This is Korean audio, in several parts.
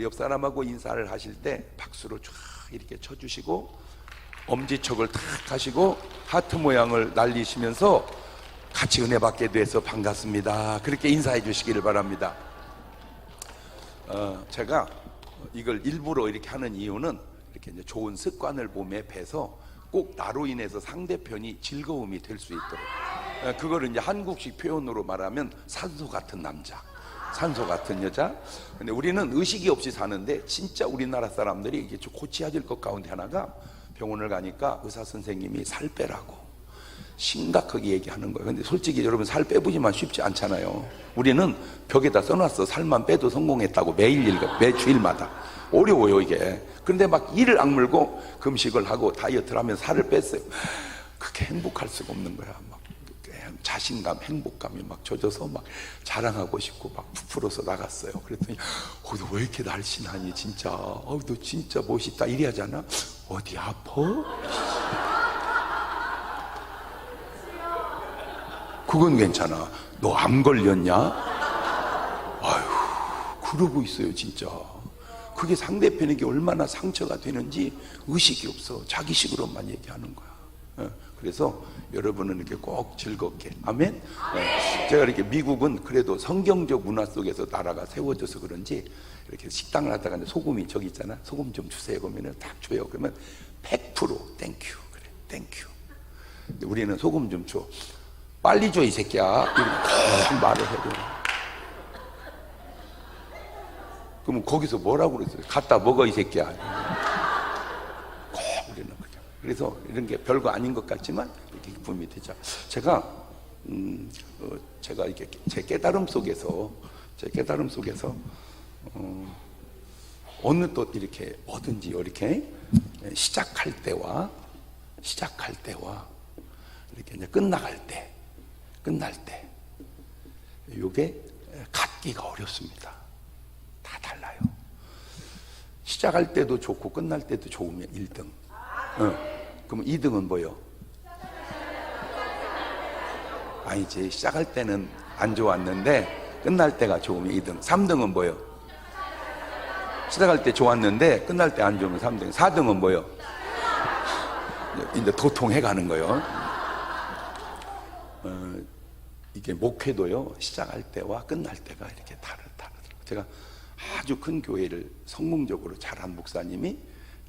옆 사람하고 인사를 하실 때 박수로 쫙 이렇게 쳐주시고 엄지척을 탁 하시고 하트 모양을 날리시면서 같이 은혜 받게 돼서 반갑습니다, 그렇게 인사해 주시기를 바랍니다. 제가 이걸 일부러 이렇게 하는 이유는 이렇게 이제 좋은 습관을 몸에 배서 꼭 나로 인해서 상대편이 즐거움이 될 수 있도록, 그거를 이제 한국식 표현으로 말하면 산소 같은 남자, 산소 같은 여자. 근데 우리는 의식이 없이 사는데 진짜 우리나라 사람들이 이게 좀 고쳐야 될 것 가운데 하나가, 병원을 가니까 의사 선생님이 살 빼라고 심각하게 얘기하는 거예요. 근데 솔직히 여러분, 살 빼보지만 쉽지 않잖아요. 우리는 벽에다 써놨어. 살만 빼도 성공했다고. 매주일마다. 어려워요 이게. 그런데 막 이를 악물고 금식을 하고 다이어트를 하면 살을 뺐어요. 그게 행복할 수가 없는 거야. 막 자신감, 행복감이 막 젖어서 막 자랑하고 싶고 막 부풀어서 나갔어요. 그랬더니 너 왜 이렇게 날씬하니 진짜, 너 진짜 멋있다 이래 하잖아. 어디 아파? 그건 괜찮아. 너 암 걸렸냐? 아휴, 그러고 있어요 진짜. 그게 상대편에게 얼마나 상처가 되는지 의식이 없어. 자기식으로만 얘기하는 거야. 그래서 여러분은 이렇게 꼭 즐겁게, 아멘. 제가 이렇게 미국은 그래도 성경적 문화 속에서 나라가 세워져서 그런지 이렇게 식당을 하다가 소금이 저기 있잖아. 소금 좀 주세요. 그러면 딱 줘요. 그러면 100% 땡큐. 그래, 땡큐. 우리는 소금 좀 줘. 빨리 줘 이 새끼야. 이렇게 말을 해도. 그러면 거기서 뭐라고 그랬어요? 갖다 먹어 이 새끼야. 꼭 우리는 그냥. 그래서 이런 게 별거 아닌 것 같지만 이렇게 기쁨이 되죠. 제가 이렇게 제 깨달음 속에서 어느 또 이렇게 뭐든지 이렇게 시작할 때와 이렇게 이제 끝날 때 이게 갖기가 어렵습니다. 다 달라요. 시작할 때도 좋고 끝날 때도 좋으면 1등. 그럼 2등은 뭐요? 아니지, 시작할 때는 안 좋았는데 끝날 때가 좋으면 2등. 3등은 뭐요? 시작할 때 좋았는데 끝날 때 안 좋으면 3등. 4등은 뭐요? 이제 도통해 가는 거요. 이게 목회도요, 시작할 때와 끝날 때가 이렇게 다르더라고요. 제가 아주 큰 교회를 성공적으로 잘한 목사님이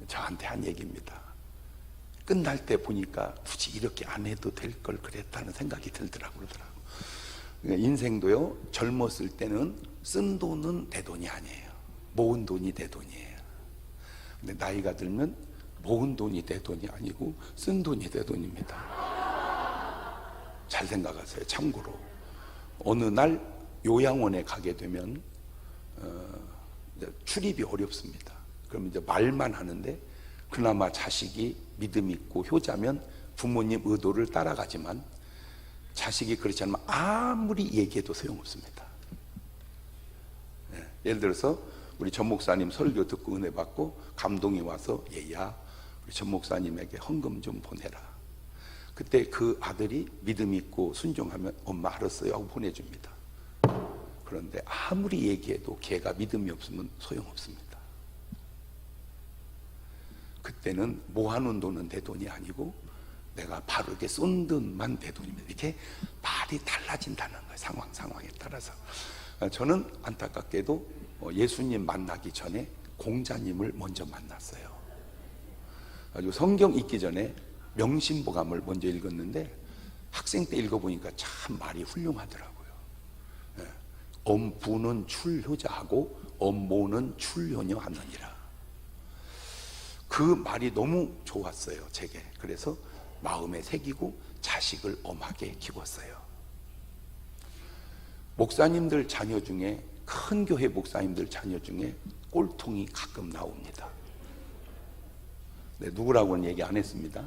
저한테 한 얘기입니다. 끝날 때 보니까 굳이 이렇게 안 해도 될 걸 그랬다는 생각이 들더라고요. 그러니까 인생도요, 젊었을 때는 쓴 돈은 내 돈이 아니에요. 모은 돈이 내 돈이에요. 근데 나이가 들면 모은 돈이 내 돈이 아니고 쓴 돈이 내 돈입니다. 잘 생각하세요. 참고로 어느 날 요양원에 가게 되면 이제 출입이 어렵습니다. 그럼 이제 말만 하는데, 그나마 자식이 믿음 있고 효자면 부모님 의도를 따라가지만, 자식이 그렇지 않으면 아무리 얘기해도 소용없습니다. 예를 들어서 우리 전 목사님 설교 듣고 은혜 받고 감동이 와서, 얘야 우리 전 목사님에게 헌금 좀 보내라. 그때 그 아들이 믿음 있고 순종하면 엄마 알았어요 하고 보내줍니다. 그런데 아무리 얘기해도 걔가 믿음이 없으면 소용없습니다. 그때는 모아놓은 돈은 내 돈이 아니고 내가 바르게 쏜 돈만 내 돈입니다. 이렇게 말이 달라진다는 거예요. 상황에 따라서. 저는 안타깝게도 예수님 만나기 전에 공자님을 먼저 만났어요. 아주 성경 읽기 전에 명심보감을 먼저 읽었는데, 학생 때 읽어보니까 참 말이 훌륭하더라고요. 엄부는 출효자하고 엄모는 출효녀 하느니라. 그 말이 너무 좋았어요 제게. 그래서 마음에 새기고 자식을 엄하게 키웠어요. 목사님들 자녀 중에, 큰 교회 목사님들 자녀 중에 꼴통이 가끔 나옵니다. 네, 누구라고는 얘기 안 했습니다.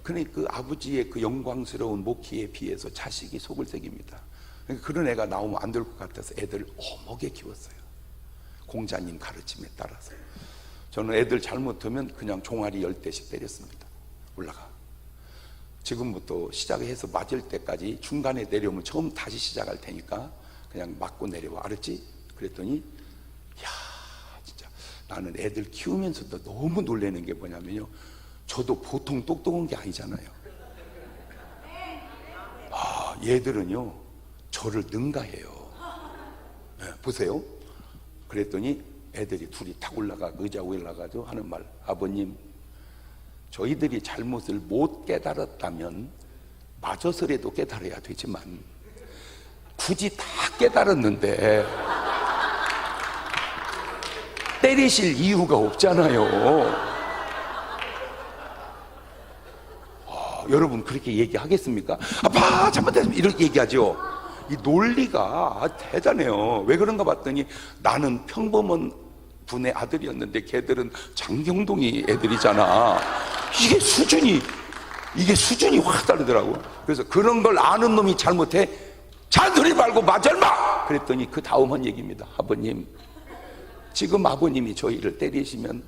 그러니까 그 아버지의 그 영광스러운 목회에 비해서 자식이 속을 새깁니다. 그러니까 그런 애가 나오면 안 될 것 같아서 애들을 엄하게 키웠어요. 공자님 가르침에 따라서. 저는 애들 잘못하면 그냥 종아리 10대씩 때렸습니다. 올라가. 지금부터 시작해서 맞을 때까지 중간에 내려오면 처음 다시 시작할 테니까 그냥 맞고 내려와. 알았지? 그랬더니 야, 나는 애들 키우면서도 너무 놀라는 게 뭐냐면요, 저도 보통 똑똑한 게 아니잖아요. 얘들은요 저를 능가해요. 네, 보세요. 그랬더니 애들이 둘이 탁 올라가 의자 위에 올라가서 하는 말, 아버님, 저희들이 잘못을 못 깨달았다면 마저서라도 깨달아야 되지만 굳이 다 깨달았는데 때리실 이유가 없잖아요. 여러분 그렇게 얘기하겠습니까? 아빠 잘못했습니다 이렇게 얘기하죠. 이 논리가 대단해요. 왜 그런가 봤더니 나는 평범한 분의 아들이었는데 걔들은 장경동이 애들이잖아. 이게 수준이 확 다르더라고. 그래서 그런 걸 아는 놈이 잘못해? 잔소리 말고 맞을마! 그랬더니 그 다음 한 얘기입니다. 아버님, 지금 아버님이 저희를 때리시면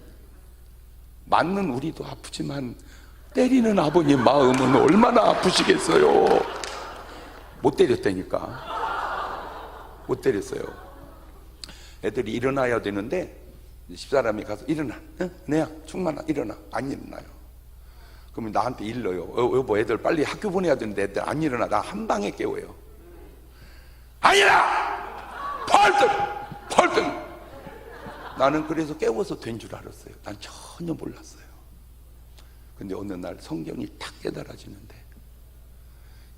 맞는 우리도 아프지만 때리는 아버님 마음은 얼마나 아프시겠어요. 못 때렸다니까. 못 때렸어요. 애들이 일어나야 되는데 집사람이 가서 일어나, 내야 충만아 일어나. 안 일어나요. 그러면 나한테 일러요. 여보, 애들 빨리 학교 보내야 되는데 애들 안 일어나. 나 한 방에 깨워요. 안 일어나! 펄떡! 나는 그래서 깨워서 된 줄 알았어요. 난 전혀 몰랐어요. 근데 어느 날 성경이 탁 깨달아지는데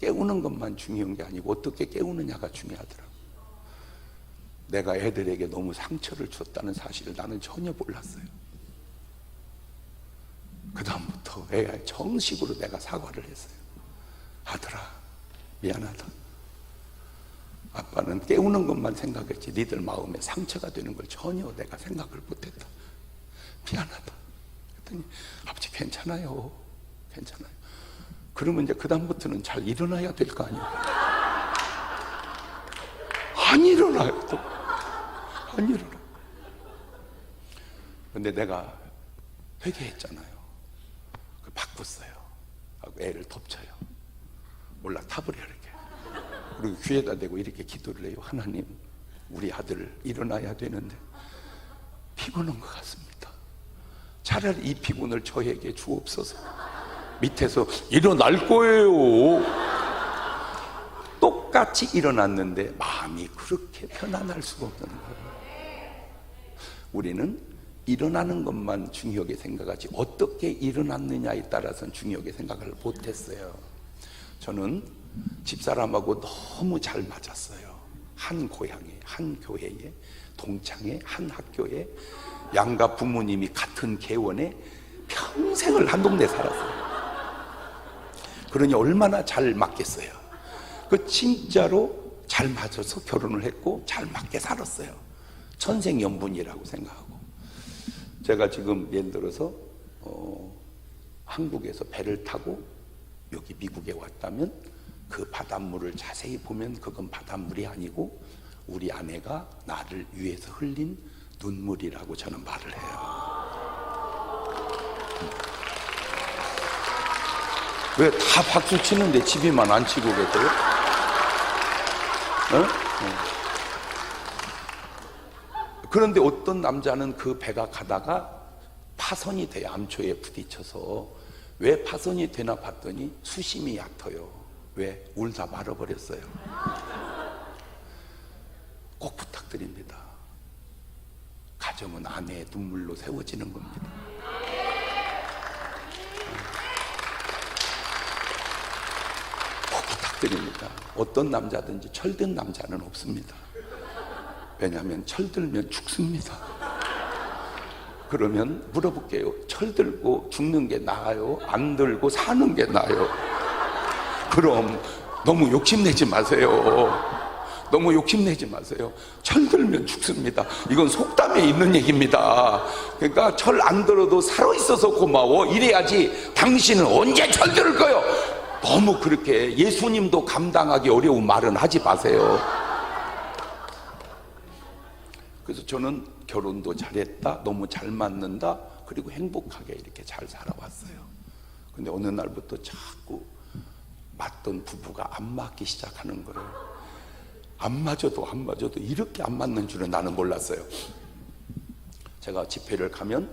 깨우는 것만 중요한 게 아니고 어떻게 깨우느냐가 중요하더라고. 내가 애들에게 너무 상처를 줬다는 사실을 나는 전혀 몰랐어요. 그 다음부터 애가 정식으로 내가 사과를 했어요. 아들아, 미안하다. 아빠는 깨우는 것만 생각했지 니들 마음에 상처가 되는 걸 전혀 내가 생각을 못했다. 미안하다. 그랬더니 아버지 괜찮아요. 괜찮아요. 그러면 이제 그 다음부터는 잘 일어나야 될 거 아니에요. 안 일어나요. 또. 안 일어나. 근데 내가 회개했잖아요. 그 바꿨어요. 하고 애를 덮쳐요. 올라타버려 이렇게. 그리고 귀에다 대고 이렇게 기도를 해요. 하나님, 우리 아들 일어나야 되는데 피곤한 것 같습니다. 차라리 이 피곤을 저에게 주옵소서. 밑에서 일어날 거예요. 똑같이 일어났는데 마음이 그렇게 편안할 수가 없는 거예요. 우리는 일어나는 것만 중요하게 생각하지 어떻게 일어났느냐에 따라서는 중요하게 생각을 못했어요. 저는 집사람하고 너무 잘 맞았어요. 한 고향에, 한 교회에, 동창에, 한 학교에, 양가 부모님이 같은 개원에 평생을 한 동네 살았어요. 그러니 얼마나 잘 맞겠어요. 그 진짜로 잘 맞아서 결혼을 했고 잘 맞게 살았어요. 천생연분이라고 생각하고. 제가 지금 예를 들어서 한국에서 배를 타고 여기 미국에 왔다면 그 바닷물을 자세히 보면 그건 바닷물이 아니고 우리 아내가 나를 위해서 흘린 눈물이라고 저는 말을 해요. 왜 다 박수 치는데 집이만 안 치고 계세요? 그런데 어떤 남자는 그 배가 가다가 파손이 돼요. 암초에 부딪혀서. 왜 파손이 되나 봤더니 수심이 얕아요. 왜? 울다 말아버렸어요. 꼭 부탁드립니다. 가정은 아내의 눈물로 세워지는 겁니다. 꼭 부탁드립니다. 어떤 남자든지 철든 남자는 없습니다. 왜냐하면 철들면 죽습니다. 그러면 물어볼게요. 철들고 죽는 게 나아요? 안 들고 사는 게 나아요? 그럼 너무 욕심내지 마세요. 너무 욕심내지 마세요. 철들면 죽습니다. 이건 속담에 있는 얘기입니다. 그러니까 철 안 들어도 살아있어서 고마워 이래야지. 당신은 언제 철들을 거요? 너무 그렇게 예수님도 감당하기 어려운 말은 하지 마세요. 그래서 저는 결혼도 잘했다, 너무 잘 맞는다, 그리고 행복하게 이렇게 잘 살아왔어요. 근데 어느 날부터 자꾸 맞던 부부가 안 맞기 시작하는 거예요. 안 맞아도 이렇게 안 맞는 줄은 나는 몰랐어요. 제가 집회를 가면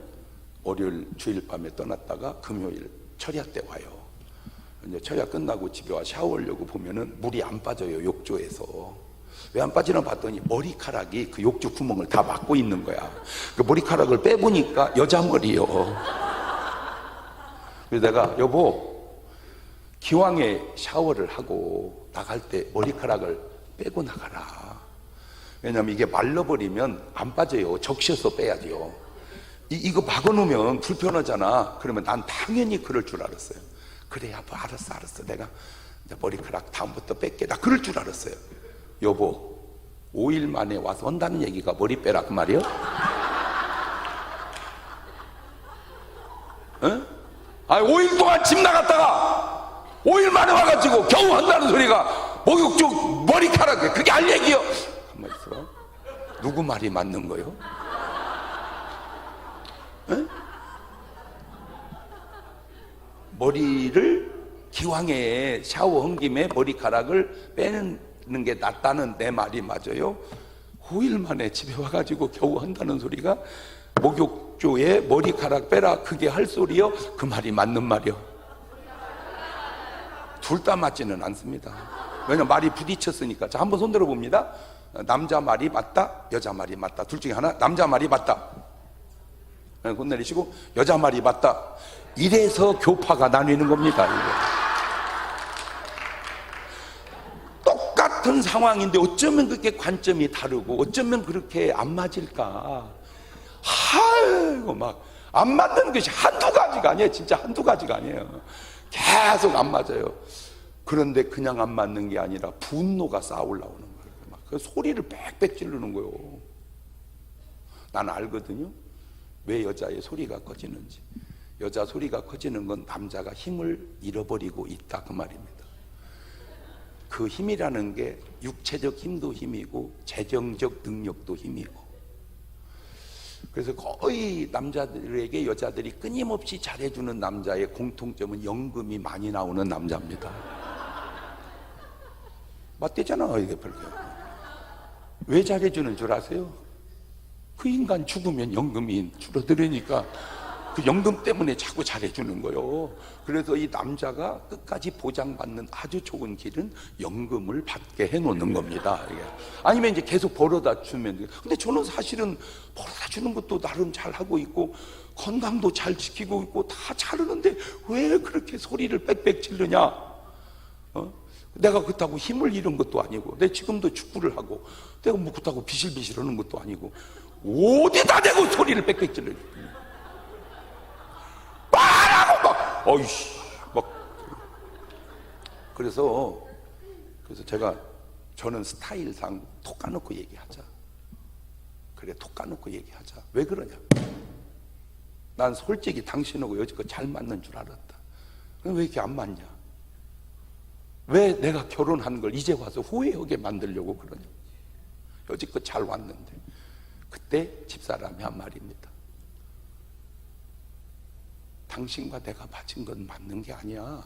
월요일 주일 밤에 떠났다가 금요일 철야 때 와요. 이제 철야 끝나고 집에 와 샤워하려고 보면은 물이 안 빠져요, 욕조에서. 왜 안 빠지나 봤더니 머리카락이 그 욕조 구멍을 다 막고 있는 거야. 그 머리카락을 빼보니까 여자 머리요. 그래서 내가 여보, 기왕에 샤워를 하고 나갈 때 머리카락을 빼고 나가라. 왜냐면 이게 말라버리면 안 빠져요. 적셔서 빼야죠. 이거 막아놓으면 불편하잖아. 그러면 난 당연히 그럴 줄 알았어요. 그래 여보, 알았어 내가 이제 머리카락 다음부터 뺄게. 나 그럴 줄 알았어요. 여보, 5일 만에 와서 한다는 얘기가 머리 빼라 그 말이요? 응? 아니 5일 동안 집 나갔다가 5일 만에 와가지고 겨우 한다는 소리가 목욕 쪽 머리카락에 그게 할 얘기요? 가만히 있어. 누구 말이 맞는 거요? 응? 머리를 기왕에 샤워한 김에 머리카락을 빼는 게 낫다는 내 말이 맞아요? 5일 만에 집에 와가지고 겨우 한다는 소리가 목욕조에 머리카락 빼라 그게 할 소리요? 그 말이 맞는 말이요? 둘 다 맞지는 않습니다. 왜냐면 말이 부딪혔으니까. 자, 한번 손들어 봅니다. 남자 말이 맞다, 여자 말이 맞다. 둘 중에 하나. 남자 말이 맞다. 손 내리시고 여자 말이 맞다. 이래서 교파가 나뉘는 겁니다. 이게. 똑같은 상황인데 어쩌면 그렇게 관점이 다르고 어쩌면 그렇게 안 맞을까. 아이고 막 안 맞는 것이 한두 가지가 아니에요. 진짜 한두 가지가 아니에요. 계속 안 맞아요. 그런데 그냥 안 맞는 게 아니라 분노가 쌓아 올라오는 거예요. 막 그 소리를 빽빽 지르는 거예요. 난 알거든요. 왜 여자의 소리가 커지는지. 여자 소리가 커지는 건 남자가 힘을 잃어버리고 있다 그 말입니다. 그 힘이라는 게 육체적 힘도 힘이고 재정적 능력도 힘이고. 그래서 거의 남자들에게 여자들이 끊임없이 잘해주는 남자의 공통점은 연금이 많이 나오는 남자입니다. 맞대잖아 이게 별게. 왜 잘해주는 줄 아세요? 그 인간 죽으면 연금이 줄어들으니까 그 연금 때문에 자꾸 잘해주는 거예요. 그래서 이 남자가 끝까지 보장받는 아주 좋은 길은 연금을 받게 해놓는 겁니다. 이게. 아니면 이제 계속 벌어다 주면 돼요. 근데 저는 사실은 벌어다 주는 것도 나름 잘 하고 있고 건강도 잘 지키고 있고 다 잘하는데 왜 그렇게 소리를 빽빽 지르냐? 내가 그렇다고 힘을 잃은 것도 아니고 내 지금도 축구를 하고 내가 뭐 그렇다고 비실비실 하는 것도 아니고 어디다 대고 소리를 빽빽 지르냐? 말하고 막 어이씨 막. 그래서 저는 스타일상 톡 까놓고 얘기하자. 그래 톡 까놓고 얘기하자. 왜 그러냐? 난 솔직히 당신하고 여지껏 잘 맞는 줄 알았다. 왜 이렇게 안 맞냐? 왜 내가 결혼한 걸 이제 와서 후회하게 만들려고 그러냐? 여지껏 잘 왔는데. 그때 집사람이 한 말입니다. 당신과 내가 맞은 건 맞는 게 아니야.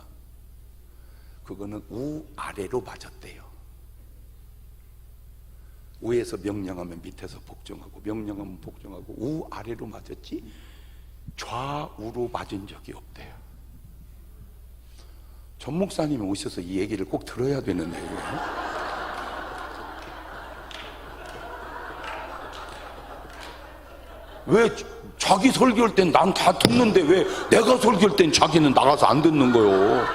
그거는 우아래로 맞았대요. 위에서 명령하면 밑에서 복종하고 명령하면 복종하고 우아래로 맞았지 좌우로 맞은 적이 없대요. 전 목사님이 오셔서 이 얘기를 꼭 들어야 되는 내용이에요. 왜 자기 설교할 땐 난 다 듣는데 왜 내가 설교할 땐 자기는 나가서 안 듣는 거요?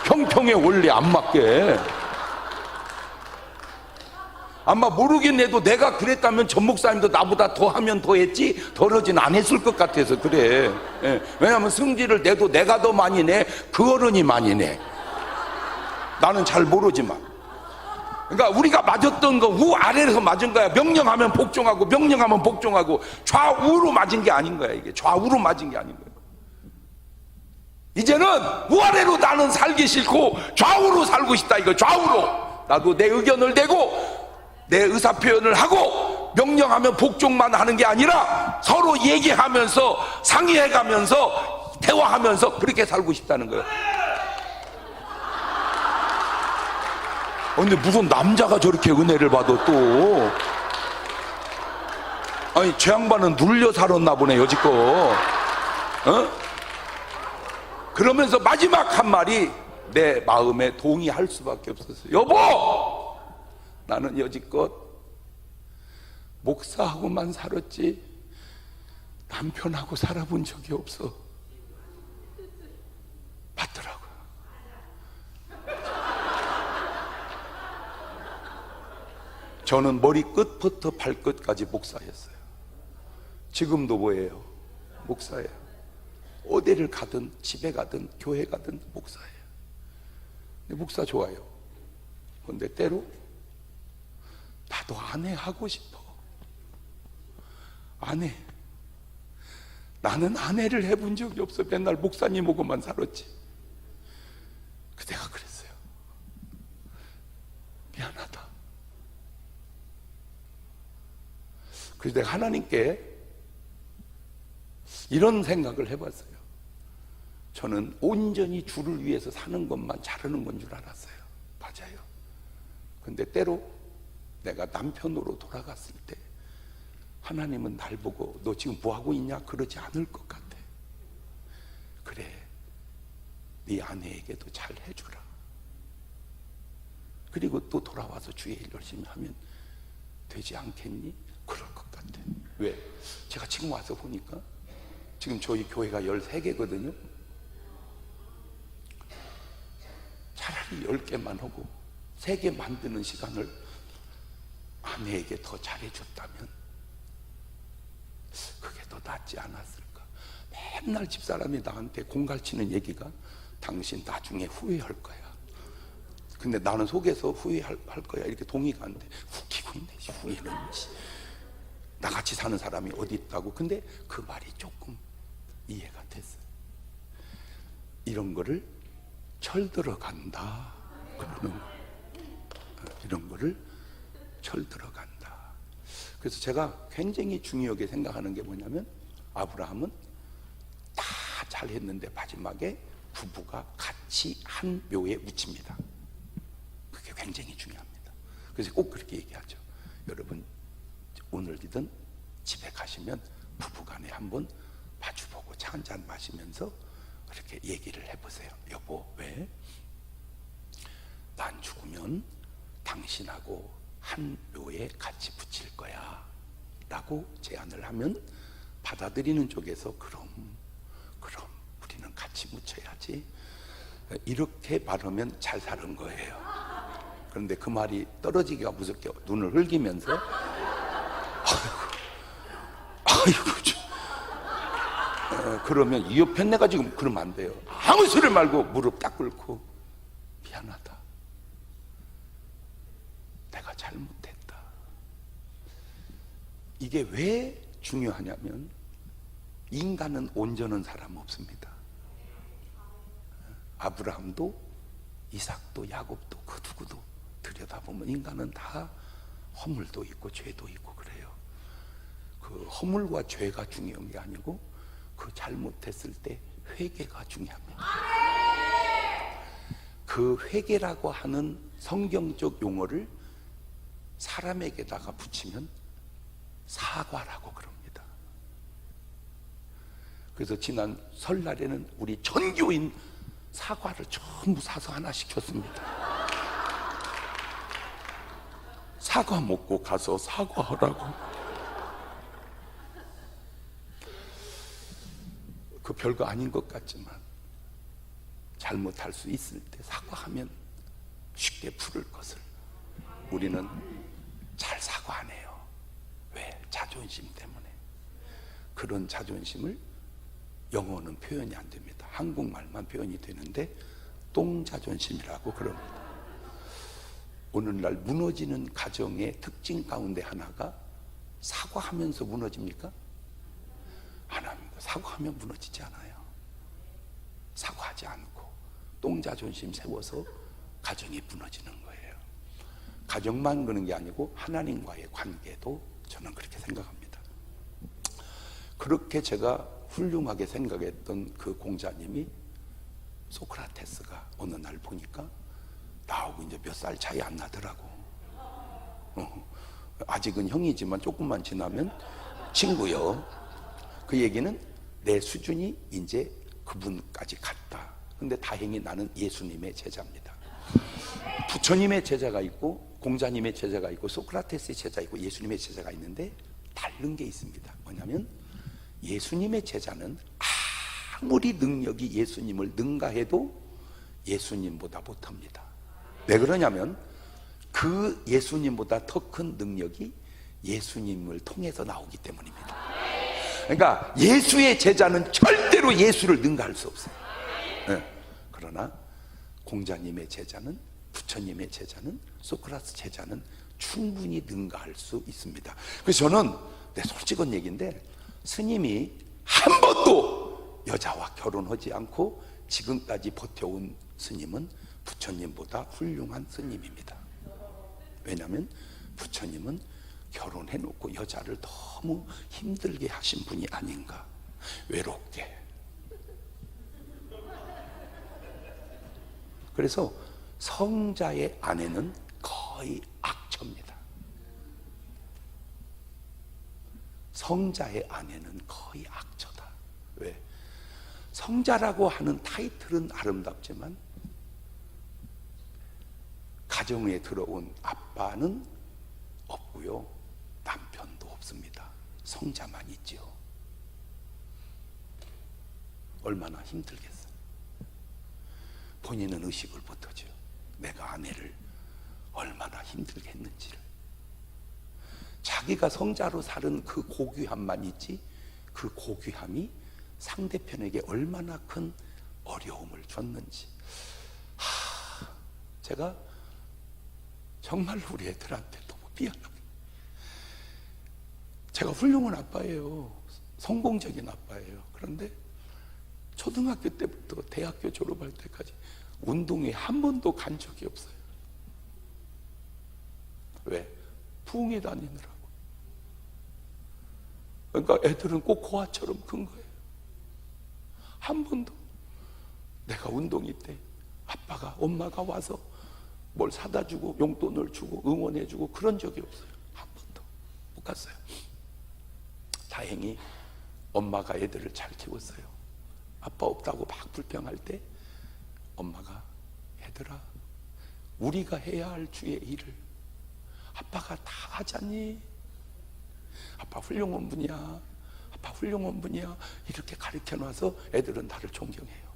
형평의 원리 안 맞게. 아마 모르긴 해도 내가 그랬다면 전 목사님도 나보다 더 하면 더 했지 덜하진 안 했을 것 같아서 그래. 예. 왜냐하면 성질을 내도 내가 더 많이 내, 그 어른이 많이 내. 나는 잘 모르지만. 그러니까 우리가 맞았던 거 우아래에서 맞은 거야. 명령하면 복종하고 명령하면 복종하고 좌우로 맞은 게 아닌 거야. 이게 좌우로 맞은 게 아닌 거야. 이제는 우아래로 나는 살기 싫고 좌우로 살고 싶다. 이거 좌우로 나도 내 의견을 내고 내 의사 표현을 하고 명령하면 복종만 하는 게 아니라 서로 얘기하면서 상의해가면서 대화하면서 그렇게 살고 싶다는 거예요. 근데 무슨 남자가 저렇게 은혜를 받아 또. 아니 저 양반은 눌려 살았나 보네 여지껏. 그러면서 마지막 한 말이 내 마음에 동의할 수밖에 없었어요. 여보, 나는 여지껏 목사하고만 살았지 남편하고 살아본 적이 없어. 맞더라고요. 저는 머리끝부터 발끝까지 목사였어요. 지금도 뭐예요? 목사예요. 어디를 가든 집에 가든 교회 가든 목사예요. 근데 목사 좋아요. 근데 때로 나도 아내 하고 싶어. 아내. 나는 아내를 해본 적이 없어. 맨날 목사님하고만 살았지. 그때가 그랬어요. 미안하다. 그래서 내가 하나님께 이런 생각을 해봤어요. 저는 온전히 주를 위해서 사는 것만 잘하는 건 줄 알았어요. 맞아요. 근데 때로 내가 남편으로 돌아갔을 때 하나님은 날 보고 너 지금 뭐 하고 있냐? 그러지 않을 것 같아. 그래, 네 아내에게도 잘 해주라. 그리고 또 돌아와서 주의 일 열심히 하면 되지 않겠니? 그럴 것 같아. 왜? 제가 지금 와서 보니까 지금 저희 교회가 13개거든요. 차라리 10개만 하고 3개 만드는 시간을 아내에게 더 잘해줬다면 그게 더 낫지 않았을까. 맨날 집사람이 나한테 공갈치는 얘기가 당신 나중에 후회할 거야. 근데 나는 속에서 후회할 거야 이렇게 동의가 안 돼. 웃기고 있네. 후회는 나같이 사는 사람이 어디 있다고. 근데 그 말이 조금 이해가 됐어요. 이런 거를 철들어 간다 그러는 거예요. 이런 거를 철들어 간다. 그래서 제가 굉장히 중요하게 생각하는 게 뭐냐면 아브라함은 다 잘했는데 마지막에 부부가 같이 한 묘에 묻힙니다. 그게 굉장히 중요합니다. 그래서 꼭 그렇게 얘기하죠. 여러분 오늘이든 집에 가시면 부부간에 한번 마주보고 차 한잔 마시면서 그렇게 얘기를 해보세요. 여보, 왜? 난 죽으면 당신하고 한 묘에 같이 붙일 거야 라고 제안을 하면 받아들이는 쪽에서 그럼 우리는 같이 묻혀야지 이렇게 말하면 잘 사는 거예요. 그런데 그 말이 떨어지기가 무섭게 눈을 흘기면서 아이고 그러면 이 옆에 내가 지금 그러면 안 돼요. 아무 소리 말고 무릎 딱 꿇고 미안하다. 내가 잘못했다. 이게 왜 중요하냐면 인간은 온전한 사람 없습니다. 아브라함도 이삭도 야곱도 그 누구도 들여다보면 인간은 다 허물도 있고 죄도 있고 그래요. 그 허물과 죄가 중요한 게 아니고 그 잘못했을 때 회개가 중요합니다. 그 회개라고 하는 성경적 용어를 사람에게다가 붙이면 사과라고 그럽니다. 그래서 지난 설날에는 우리 전교인 사과를 전부 사서 하나씩 줬습니다. 사과 먹고 가서 사과하라고. 그 별거 아닌 것 같지만 잘못할 수 있을 때 사과하면 쉽게 풀을 것을 우리는 잘 사과 안 해요. 왜? 자존심 때문에. 그런 자존심을 영어는 표현이 안 됩니다. 한국말만 표현이 되는데 똥자존심이라고 그럽니다. 오늘날 무너지는 가정의 특징 가운데 하나가 사과하면서 무너집니까? 안 합니다. 사과하면 무너지지 않아요. 사과하지 않고 똥자존심 세워서 가정이 무너지는 거예요. 가정만 그런 게 아니고 하나님과의 관계도 저는 그렇게 생각합니다. 그렇게 제가 훌륭하게 생각했던 그 공자님이 소크라테스가 어느 날 보니까 나하고 이제 몇 살 차이 안 나더라고. 아직은 형이지만 조금만 지나면 친구요. 그 얘기는 내 수준이 이제 그분까지 갔다. 근데 다행히 나는 예수님의 제자입니다. 부처님의 제자가 있고 공자님의 제자가 있고 소크라테스의 제자 있고 예수님의 제자가 있는데 다른 게 있습니다. 뭐냐면 예수님의 제자는 아무리 능력이 예수님을 능가해도 예수님보다 못합니다. 왜 그러냐면 그 예수님보다 더 큰 능력이 예수님을 통해서 나오기 때문입니다. 그러니까 예수의 제자는 절대로 예수를 능가할 수 없어요. 네. 그러나 공자님의 제자는, 부처님의 제자는, 소크라테스 제자는 충분히 능가할 수 있습니다. 그래서 저는 내 솔직한 얘기인데 스님이 한 번도 여자와 결혼하지 않고 지금까지 버텨온 스님은 부처님보다 훌륭한 스님입니다. 왜냐하면 부처님은 결혼해놓고 여자를 너무 힘들게 하신 분이 아닌가, 외롭게. 그래서 성자의 아내는 거의 악처입니다. 성자의 아내는 거의 악처다. 왜? 성자라고 하는 타이틀은 아름답지만 가정에 들어온 아빠는 없고요, 남편도 없습니다. 성자만 있지요. 얼마나 힘들겠어요. 본인은 의식을 못하죠. 내가 아내를 얼마나 힘들게 했는지를. 자기가 성자로 살은 그 고귀함만 있지 그 고귀함이 상대편에게 얼마나 큰 어려움을 줬는지. 제가 정말 우리 애들한테 너무 미안하게, 제가 훌륭한 아빠예요. 성공적인 아빠예요. 그런데 초등학교 때부터 대학교 졸업할 때까지 운동회 한 번도 간 적이 없어요. 왜? 부흥회 다니느라고. 그러니까 애들은 꼭 고아처럼 큰 거예요. 한 번도 내가 운동회 때 아빠가, 엄마가 와서 뭘 사다 주고 용돈을 주고 응원해 주고 그런 적이 없어요. 한 번도 못 갔어요. 다행히 엄마가 애들을 잘 키웠어요. 아빠 없다고 막 불평할 때 엄마가, 얘들아, 우리가 해야 할 주의 일을 아빠가 다 하잖니. 아빠 훌륭한 분이야. 아빠 훌륭한 분이야. 이렇게 가르쳐 놔서 애들은 나를 존경해요.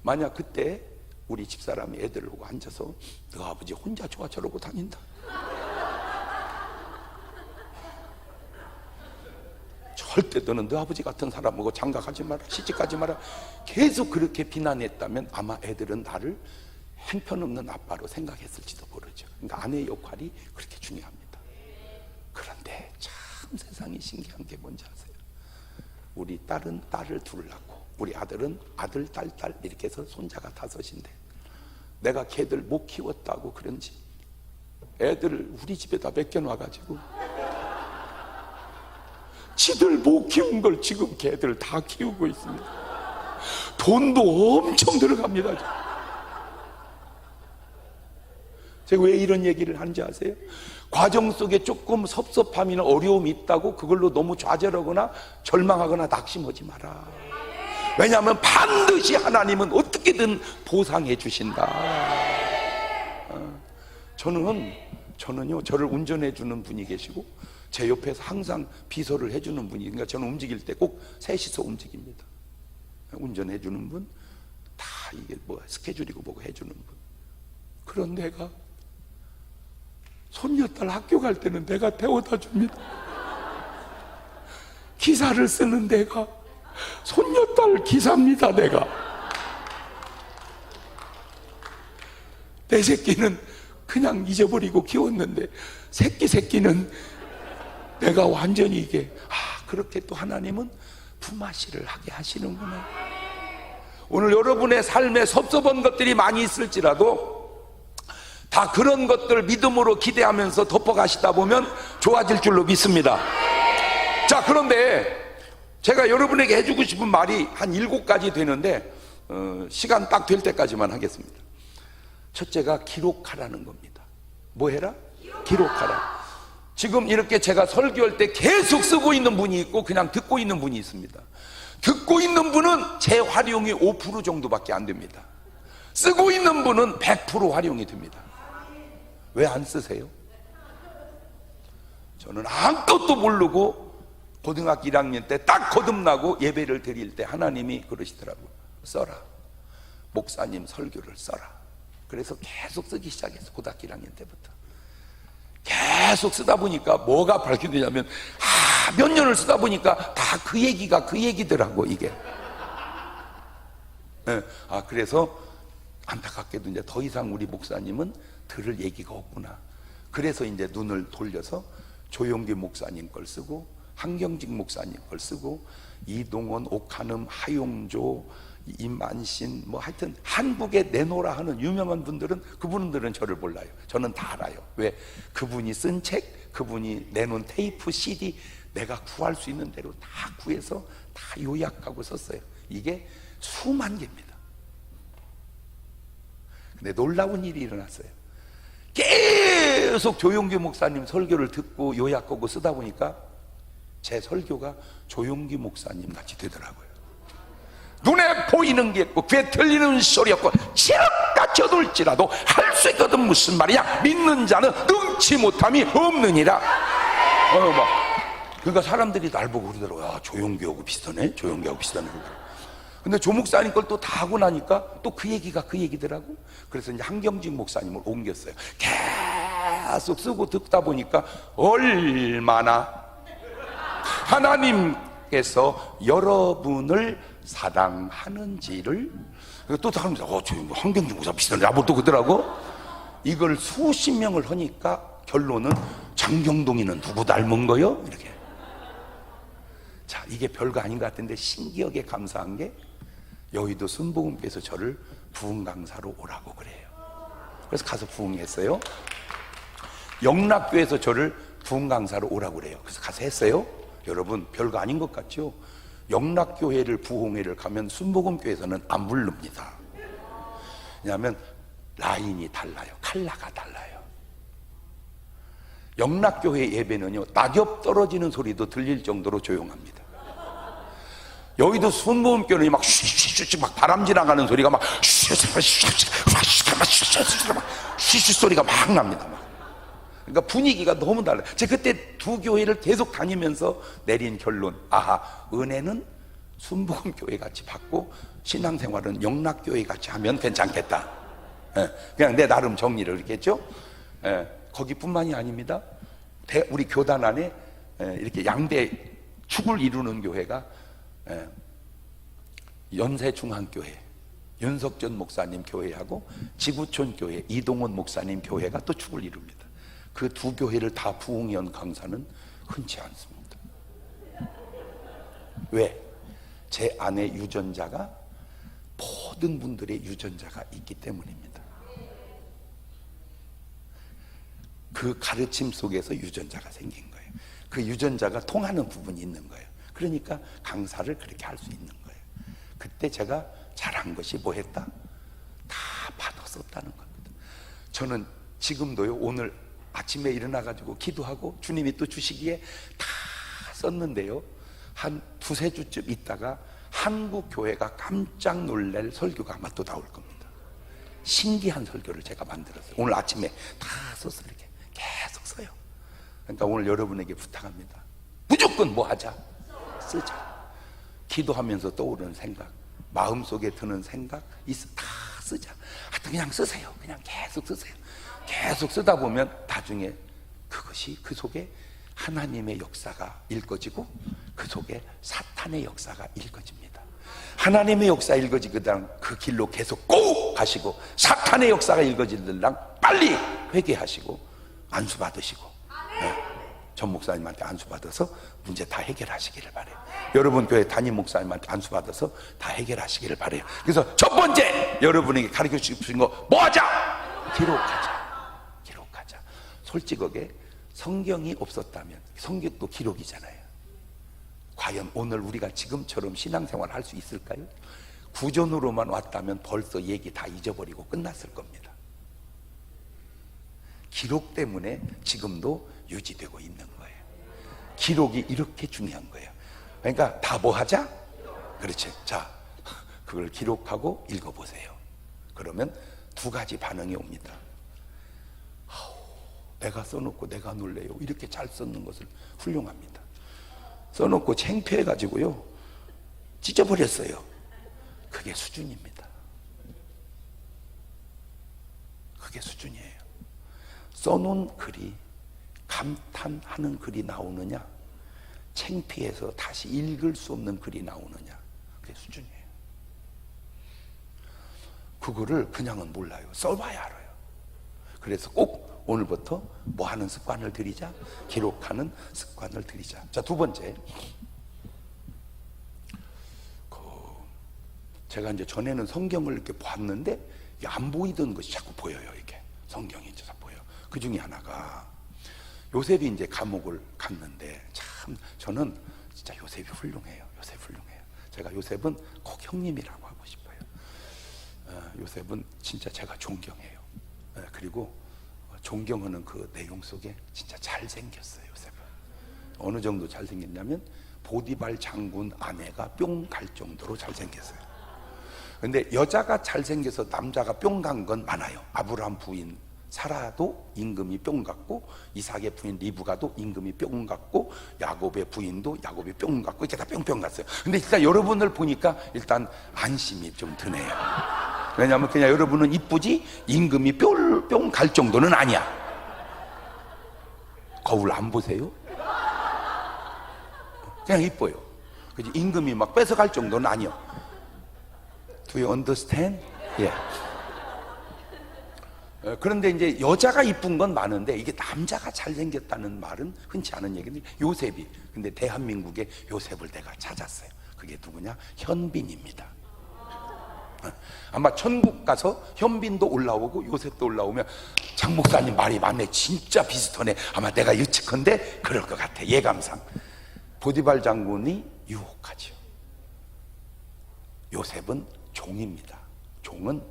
만약 그때 우리 집사람이 애들을 보고 앉아서 너 아버지 혼자 좋아 저러고 다닌다, 절대 너는 너 아버지 같은 사람하고 장가가지 마라, 시집가지 마라, 계속 그렇게 비난했다면 아마 애들은 나를 행편없는 아빠로 생각했을지도 모르죠. 그러니까 아내의 역할이 그렇게 중요합니다. 그런데 참 세상이 신기한 게 뭔지 아세요? 우리 딸은 딸을 둘 낳고 우리 아들은 아들, 딸 이렇게 해서 손자가 5인데 내가 걔들 못 키웠다고 그런지 애들을 우리 집에다 맡겨놔가지고 지들 못 키운 걸 지금 걔들 다 키우고 있습니다. 돈도 엄청 들어갑니다. 제가 왜 이런 얘기를 하는지 아세요? 과정 속에 조금 섭섭함이나 어려움이 있다고 그걸로 너무 좌절하거나 절망하거나 낙심하지 마라. 왜냐하면 반드시 하나님은 어떻게든 보상해 주신다. 저는요, 저를 운전해 주는 분이 계시고 제 옆에서 항상 비서를 해주는 분이, 그러니까 저는 움직일 때 꼭 셋이서 움직입니다. 운전해 주는 분, 다 이게 뭐 스케줄이고 뭐고 해주는 분. 그런 내가 손녀딸 학교 갈 때는 내가 태워다 줍니다. 기사를 쓰는 내가 손녀딸 기사입니다. 내가. 내 새끼는 그냥 잊어버리고 키웠는데 새끼는 내가 완전히 이게, 그렇게 또 하나님은 품앗이를 하게 하시는구나. 오늘 여러분의 삶에 섭섭한 것들이 많이 있을지라도 다 그런 것들 믿음으로 기대하면서 덮어가시다 보면 좋아질 줄로 믿습니다. 자, 그런데 제가 여러분에게 해주고 싶은 말이 한 7가지 되는데 시간 딱 될 때까지만 하겠습니다. 첫째가 기록하라는 겁니다. 뭐 해라? 기록하라. 지금 이렇게 제가 설교할 때 계속 쓰고 있는 분이 있고 그냥 듣고 있는 분이 있습니다. 듣고 있는 분은 제 활용이 5% 정도밖에 안 됩니다. 쓰고 있는 분은 100% 활용이 됩니다. 왜 안 쓰세요? 저는 아무것도 모르고 고등학교 1학년 때 딱 거듭나고 예배를 드릴 때 하나님이 그러시더라고요. 써라. 목사님 설교를 써라. 그래서 계속 쓰기 시작했어. 고등학교 1학년 때부터 계속 쓰다 보니까 뭐가 발견되냐면 몇 년을 쓰다 보니까 다 그 얘기가 그 얘기더라고 이게. 네. 그래서 안타깝게도 이제 더 이상 우리 목사님은 들을 얘기가 없구나. 그래서 이제 눈을 돌려서 조용기 목사님 걸 쓰고 한경직 목사님 걸 쓰고 이동원, 옥한음, 하용조, 임만신 뭐 하여튼 한국에 내놓으라 하는 유명한 분들은 그분들은 저를 몰라요. 저는 다 알아요. 왜? 그분이 쓴 책, 그분이 내놓은 테이프, CD 내가 구할 수 있는 대로 다 구해서 다 요약하고 썼어요. 이게 수만 개입니다. 근데 놀라운 일이 일어났어요. 계속 조용기 목사님 설교를 듣고 요약하고 쓰다 보니까 제 설교가 조용기 목사님 같이 되더라고요. 눈에 보이는 게 있고 귀에 들리는 소리 없고 지옥같이 얻을지라도 할 수 있거든. 무슨 말이야? 믿는 자는 능치 못함이 없느니라. 그러니까 사람들이 날 보고 그러더라고요. 야, 조용기하고 비슷하네. 조용기하고 비슷하네. 근데 조 목사님 걸 또 다 하고 나니까 또 그 얘기가 그 얘기더라고. 그래서 이제 한경직 목사님을 옮겼어요. 계속 쓰고 듣다 보니까 얼마나 하나님께서 여러분을 사랑하는지를 또 다른 사람, 저 한경직 목사 비슷한데 나보고 또 그러더라고. 이걸 수십 명을 하니까 결론은 장경동이는 누구 닮은 거요? 이렇게. 자, 이게 별거 아닌 것 같은데 신기하게 감사한 게 여의도 순복음께서 저를 부흥 강사로 오라고 그래요. 그래서 가서 부흥했어요. 영락교에서 저를 부흥 강사로 오라고 그래요. 그래서 가서 했어요. 여러분 별거 아닌 것 같죠? 영락교회를 부흥회를 가면 순복음교회에서는 안 부릅니다. 왜냐하면 라인이 달라요. 컬러가 달라요. 영락교회 예배는요 낙엽 떨어지는 소리도 들릴 정도로 조용합니다. 여의도 순복음교회는 막 슈슈슈 막 바람 지나가는 소리가 막 슈슈 소리가 막 납니다. 막. 그러니까 분위기가 너무 달라요. 제가 그때 두 교회를 계속 다니면서 내린 결론, 은혜는 순복음교회 같이 받고 신앙생활은 영락교회 같이 하면 괜찮겠다. 그냥 내 나름 정리를 이렇게 했죠. 거기뿐만이 아닙니다. 우리 교단 안에 이렇게 양대 축을 이루는 교회가 연세중앙교회 윤석전 목사님 교회하고 지구촌 교회 이동원 목사님 교회가 또 축을 이룹니다. 그 두 교회를 다 부흥연 강사는 흔치 않습니다. 왜? 제 안에 유전자가 모든 분들의 유전자가 있기 때문입니다. 그 가르침 속에서 유전자가 생긴 거예요. 그 유전자가 통하는 부분이 있는 거예요. 그러니까 강사를 그렇게 할 수 있는 거예요. 그때 제가 잘한 것이 뭐 했다? 다 받았었다는 겁니다. 저는 지금도요, 오늘 아침에 일어나가지고 기도하고 주님이 또 주시기에 다 썼는데요, 한 두세 주쯤 있다가 한국 교회가 깜짝 놀랄 설교가 아마 또 나올 겁니다. 신기한 설교를 제가 만들었어요. 오늘 아침에 다 썼어요. 이렇게 계속 써요. 그러니까 오늘 여러분에게 부탁합니다. 무조건 뭐 하자? 쓰자. 기도하면서 떠오르는 생각, 마음속에 드는 생각 다 쓰자. 하여튼 그냥 쓰세요. 그냥 계속 쓰세요. 계속 쓰다 보면 나중에 그것이 그 속에 하나님의 역사가 읽어지고 그 속에 사탄의 역사가 읽어집니다. 하나님의 역사 읽어지거든 그 길로 계속 꼭 가시고, 사탄의 역사가 읽어지려면 빨리 회개하시고 안수 받으시고, 전 목사님한테 안수 받아서 문제 다 해결하시기를 바래요. 여러분 교회 담임 목사님한테 안수 받아서 다 해결하시기를 바래요. 그래서 첫 번째 여러분에게 가르쳐 주신 거 뭐 하자? 기록하자. 기록하자. 솔직하게 성경이 없었다면, 성경도 기록이잖아요. 과연 오늘 우리가 지금처럼 신앙생활 할 수 있을까요? 구전으로만 왔다면 벌써 얘기 다 잊어버리고 끝났을 겁니다. 기록 때문에 지금도 유지되고 있는 거예요. 기록이 이렇게 중요한 거예요. 그러니까 다 뭐 하자? 그렇지. 자, 그걸 기록하고 읽어보세요. 그러면 두 가지 반응이 옵니다. 내가 써놓고 내가 놀래요. 이렇게 잘 썼는 것을 훌륭합니다. 써놓고 창피해가지고요 찢어버렸어요. 그게 수준입니다. 그게 수준이에요. 써놓은 글이 감탄하는 글이 나오느냐, 창피해서 다시 읽을 수 없는 글이 나오느냐, 그게 수준이에요. 그거를 그냥은 몰라요. 써봐야 알아요. 그래서 꼭 오늘부터 뭐 하는 습관을 들이자? 기록하는 습관을 들이자. 자, 두 번째, 제가 이제 전에는 성경을 이렇게 봤는데 이게 안 보이던 것이 자꾸 보여요. 이렇게 성경이 이제 보여. 그 중에 하나가 요셉이 이제 감옥을 갔는데, 참 저는 진짜 요셉이 훌륭해요. 요셉 훌륭해요. 제가 요셉은 꼭 형님이라고 하고 싶어요. 요셉은 진짜 제가 존경해요. 그리고 존경하는 그 내용 속에 진짜 잘생겼어요. 요셉은 어느 정도 잘생겼냐면 보디발 장군 아내가 뿅 갈 정도로 잘생겼어요. 근데 여자가 잘생겨서 남자가 뿅 간 건 많아요. 아브라함 부인 사라도 임금이 뿅 갔고, 이삭의 부인 리브가도 임금이 뿅 갔고, 야곱의 부인도 야곱이 뿅 갔고, 이렇게 다 뿅뿅 갔어요. 근데 일단 여러분을 보니까 일단 안심이 좀 드네요. 왜냐하면 그냥 여러분은 이쁘지 임금이 뿅 갈 정도는 아니야. 거울 안 보세요? 그냥 이뻐요. 그지? 임금이 막 뺏어갈 정도는 아니요. Do you understand? 예. 그런데 이제 여자가 이쁜 건 많은데 이게 남자가 잘생겼다는 말은 흔치 않은 얘기인데, 요셉이, 근데 대한민국에 요셉을 내가 찾았어요. 그게 누구냐? 현빈입니다. 아마 천국 가서 현빈도 올라오고 요셉도 올라오면 장 목사님 말이 맞네, 진짜 비슷하네, 아마 내가 예측컨대 그럴 것 같아. 예감상. 보디발 장군이 유혹하죠. 요셉은 종입니다. 종은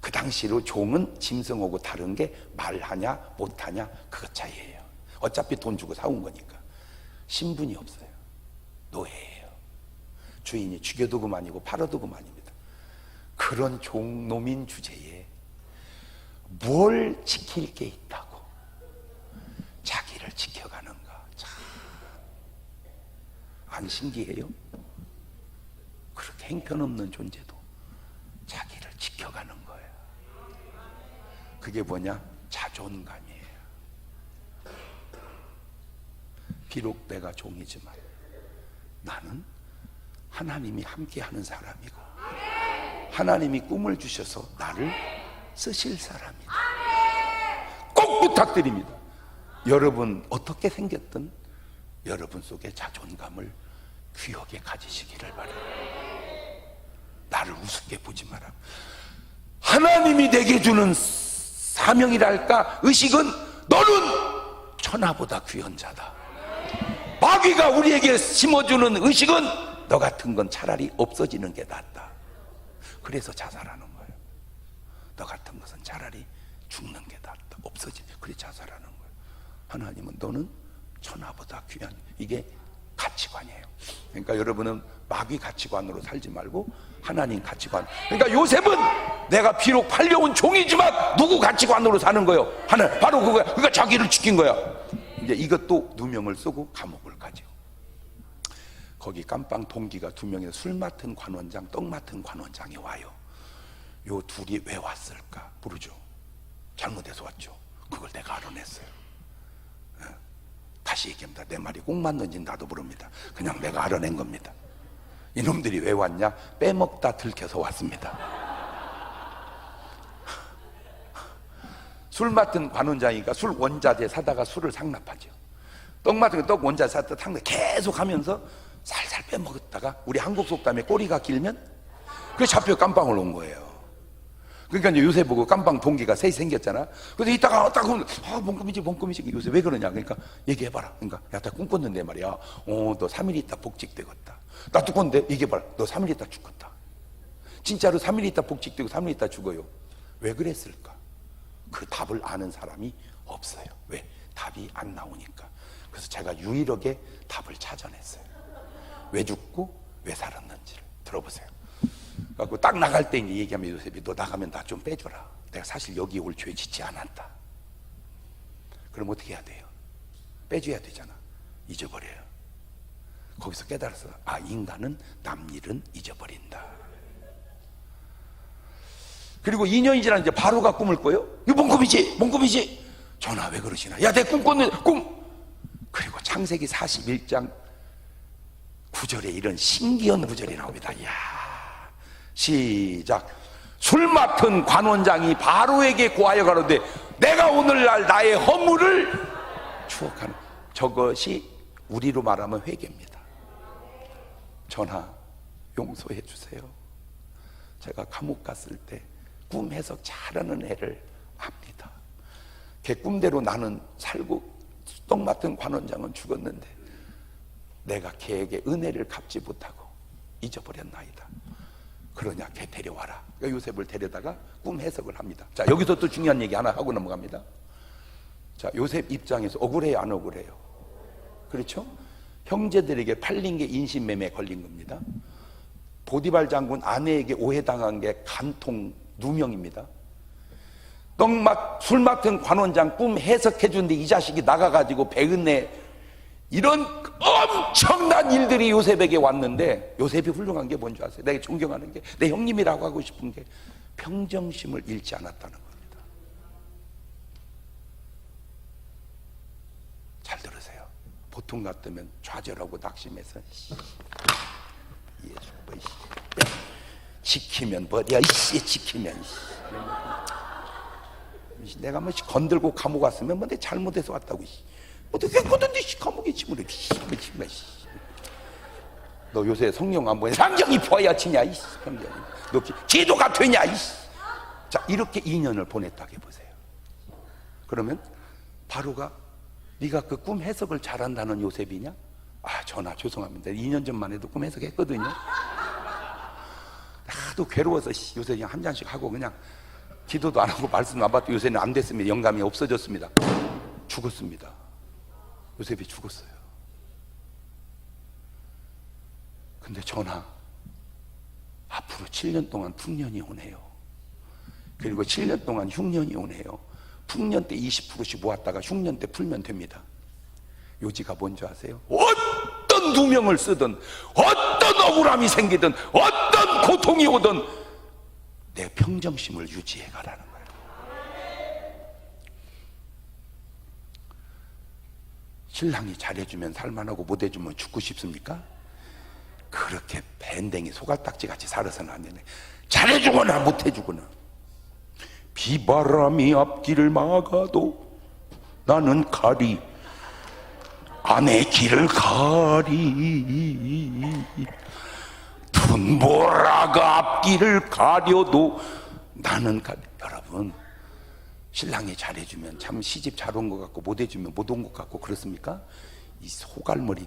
그 당시로 종은 짐승하고 다른 게 말하냐 못하냐 그것 차이예요. 어차피 돈 주고 사온 거니까. 신분이 없어요. 노예예요. 주인이 죽여도 그만이고 팔아도 그만입니다. 그런 종노민 주제에 뭘 지킬 게 있다고 자기를 지켜가는가. 참 안 신기해요? 그렇게 행편없는 존재도 자기를 지켜가는 거예요. 그게 뭐냐? 자존감이에요. 비록 내가 종이지만 나는 하나님이 함께하는 사람이고, 하나님이 꿈을 주셔서 나를 쓰실 사람이다. 꼭 부탁드립니다. 여러분 어떻게 생겼든 여러분 속에 자존감을 귀하게 가지시기를 바라요. 나를 우습게 보지 마라. 하나님이 내게 주는 사명이랄까, 의식은 너는 천하보다 귀한 자다. 마귀가 우리에게 심어주는 의식은 너 같은 건 차라리 없어지는 게 낫다. 그래서 자살하는 거예요. 너 같은 것은 차라리 죽는 게 낫다. 없어지는, 그래 자살하는 거예요. 하나님은 너는 천하보다 귀한, 이게 가치관이에요. 그러니까 여러분은 마귀 가치관으로 살지 말고 하나님 가치관. 그러니까 요셉은 내가 비록 팔려온 종이지만 누구 가치관으로 사는 거예요? 하나님, 바로 그거야. 그러니까 자기를 지킨 거야. 이제 이것도 누명을 쓰고 감옥을 가죠. 거기 깜빵 동기가 두 명이서 술 맡은 관원장, 떡 맡은 관원장이 와요. 요 둘이 왜 왔을까? 모르죠. 잘못해서 왔죠. 그걸 내가 알아냈어요. 다시 얘기합니다. 내 말이 꼭 맞는지 나도 모릅니다. 그냥 내가 알아낸 겁니다. 이놈들이 왜 왔냐? 빼먹다 들켜서 왔습니다. 술 맡은 관원장이니까 술 원자재 사다가 술을 상납하죠. 떡 맡은 떡 원자재 사다 상납 계속 하면서 살살 빼먹었다가 우리 한국 속담에 꼬리가 길면 그래 잡혀 깜빵을 온 거예요. 그러니까 이제 요새 보고 깜빵 동기가 셋이 생겼잖아. 그래서 이따가 딱 보면 뭔 꿈이지 요새 왜 그러냐. 그러니까 얘기해봐라. 그러니까 야, 나 꿈꿨는데 말이야. 너 3일 있다 복직되겠다. 나 꿈꿨는데 얘기해봐라. 너 3일 있다 죽겠다. 진짜로 3일 있다 복직되고 3일 있다 죽어요. 왜 그랬을까? 그 답을 아는 사람이 없어요. 왜? 답이 안 나오니까. 그래서 제가 유일하게 답을 찾아냈어요. 왜 죽고 왜 살았는지를 들어보세요. 그래서 딱 나갈 때 이제 얘기하면 요셉이 너 나가면 나 좀 빼줘라. 내가 사실 여기 올 죄 짓지 않았다. 그럼 어떻게 해야 돼요? 빼줘야 되잖아. 잊어버려요. 거기서 깨달아서 인간은 남 일은 잊어버린다. 그리고 2년이 지나 이제 바로가 꿈을 꿔요. 이거 뭔 꿈이지? 뭔 꿈이지? 전하 왜 그러시나? 야, 내 꿈 꿨는데 꿈. 그리고 창세기 41장 9절에 이런 신기한 구절이 나옵니다. 이야, 시작. 술 맡은 관원장이 바로에게 고하여 가로되 내가 오늘날 나의 허물을 추억하는, 저것이 우리로 말하면 회개입니다. 전하 용서해 주세요. 제가 감옥 갔을 때 꿈 해석 잘하는 애를 압니다. 걔 꿈대로 나는 살고 떡 맡은 관원장은 죽었는데 내가 걔에게 은혜를 갚지 못하고 잊어버렸나이다. 그러냐, 걔 데려와라. 그러니까 요셉을 데려다가 꿈 해석을 합니다. 자, 여기서 또 중요한 얘기 하나 하고 넘어갑니다. 자, 요셉 입장에서 억울해요, 안 억울해요? 그렇죠? 형제들에게 팔린 게 인신매매에 걸린 겁니다. 보디발 장군 아내에게 오해당한 게 간통 누명입니다. 술 맡은 관원장 꿈 해석해 주는데 이 자식이 나가가지고 배은내, 이런 엄청난 일들이 요셉에게 왔는데 요셉이 훌륭한 게 뭔지 아세요? 내가 존경하는 게, 내 형님이라고 하고 싶은 게 평정심을 잃지 않았다는 겁니다. 잘 들으세요. 보통 같으면 좌절하고 낙심해서 예수 뭐 지키면 버려, 지키면 내가 뭐 건들고 감옥 왔으면 뭐 내 잘못해서 왔다고, 어떻게 거든지 감옥에 침을 너 요새 성령 안 보여? 상정이 보아야 치냐? 너 기도가 되냐? 자, 이렇게 2년을 보냈다고 해보세요. 그러면 바로가 네가 그 꿈 해석을 잘한다는 요셉이냐? 전하 죄송합니다. 2년 전만 해도 꿈 해석했거든요. 하도 괴로워서 요새 그냥 한 잔씩 하고 그냥 기도도 안 하고 말씀 안 받고 요새는 안 됐습니다. 영감이 없어졌습니다. 죽었습니다. 요셉이 죽었어요. 근데 전하, 앞으로 7년 동안 풍년이 오네요. 그리고 7년 동안 흉년이 오네요. 풍년 때 20%씩 모았다가 흉년 때 풀면 됩니다. 요지가 뭔지 아세요? 어떤 누명을 쓰든 어떤 억울함이 생기든 어떤 고통이 오든 내 평정심을 유지해 가라는 거예요. 신랑이 잘해주면 살만하고 못해주면 죽고 싶습니까? 그렇게 밴댕이 소갈딱지 같이 살아서는 안 되네. 잘해주거나 못해주거나. 비바람이 앞길을 막아도 나는 가리, 아내 길을 가리. 분보라가 앞길을 가려도 나는 가리. 여러분, 신랑이 잘해주면 참 시집 잘 온 것 같고 못해주면 못 온 것 같고 그렇습니까? 이 소갈머리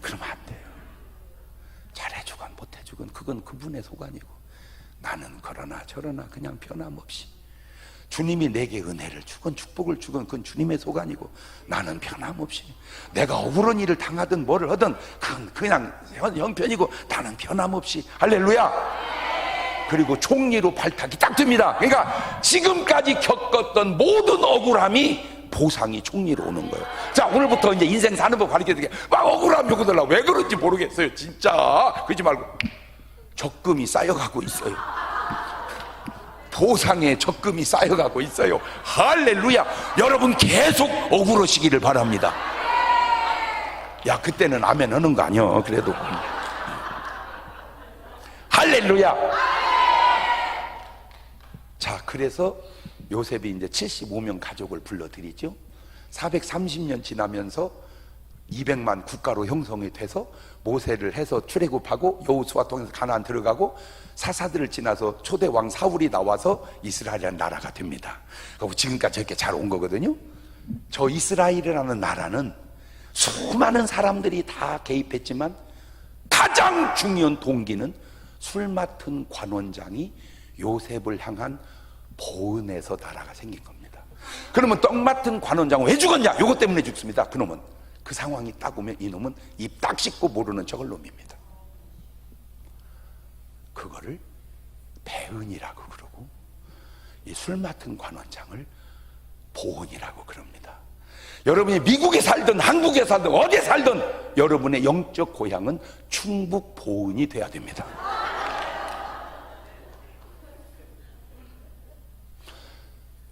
그러면 안 돼요. 잘해주건 못해주건 그건 그분의 소관이고, 나는 그러나 저러나 그냥 변함없이 주님이 내게 은혜를 주건 축복을 주건 그건 주님의 소관이고, 나는 변함없이 내가 억울한 일을 당하든 뭐를 하든 그건 그냥 형편이고 나는 변함없이. 할렐루야. 그리고 총리로 발탁이 딱 됩니다. 그러니까 지금까지 겪었던 모든 억울함이 보상이 총리로 오는 거예요. 자, 오늘부터 이제 인생 사는 법 가르쳐드릴게요. 막 억울함 요구들라 왜 그런지 모르겠어요. 진짜 그러지 말고 적금이 쌓여가고 있어요. 보상의 적금이 쌓여가고 있어요. 할렐루야. 여러분 계속 억울하시기를 바랍니다. 야, 그때는 아멘 하는 거 아니야. 그래도 할렐루야. 자, 그래서 요셉이 이제 75명 가족을 불러들이죠. 430년 지나면서 200만 국가로 형성이 돼서 모세를 해서 출애굽하고 여호수아 통해서 가나안 들어가고 사사들을 지나서 초대 왕 사울이 나와서 이스라엘이라는 나라가 됩니다. 그리고 지금까지 이렇게 잘 온 거거든요. 저 이스라엘이라는 나라는 수많은 사람들이 다 개입했지만 가장 중요한 동기는 술 맡은 관원장이 요셉을 향한 보은에서 나라가 생긴 겁니다. 그러면 떡 맡은 관원장은 왜 죽었냐? 요것 때문에 죽습니다. 그놈은 그 상황이 딱 오면 이놈은 입 딱 씻고 모르는 척을 놈입니다. 그거를 배은이라고 그러고, 이 술 맡은 관원장을 보은이라고 그럽니다. 여러분이 미국에 살든 한국에 살든 어디에 살든 여러분의 영적 고향은 충북 보은이 돼야 됩니다.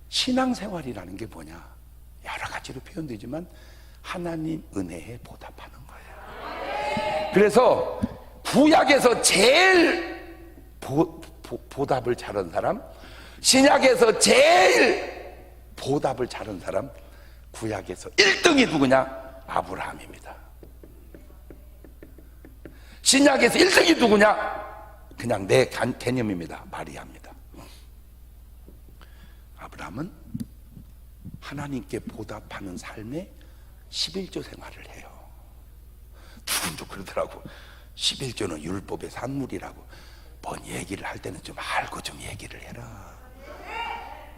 신앙생활이라는 게 뭐냐? 여러 가지로 표현되지만 하나님 은혜에 보답하는 거예요. 그래서 구약에서 제일 보답을 잘한 사람, 신약에서 제일 보답을 잘한 사람, 구약에서 1등이 누구냐? 아브라함입니다. 신약에서 1등이 누구냐? 그냥 내 개념입니다. 마리아입니다. 아브라함은 하나님께 보답하는 삶에 11조 생활을 해요. 누군도 그러더라고. 11조는 율법의 산물이라고. 뭔 얘기를 할 때는 좀 알고 좀 얘기를 해라.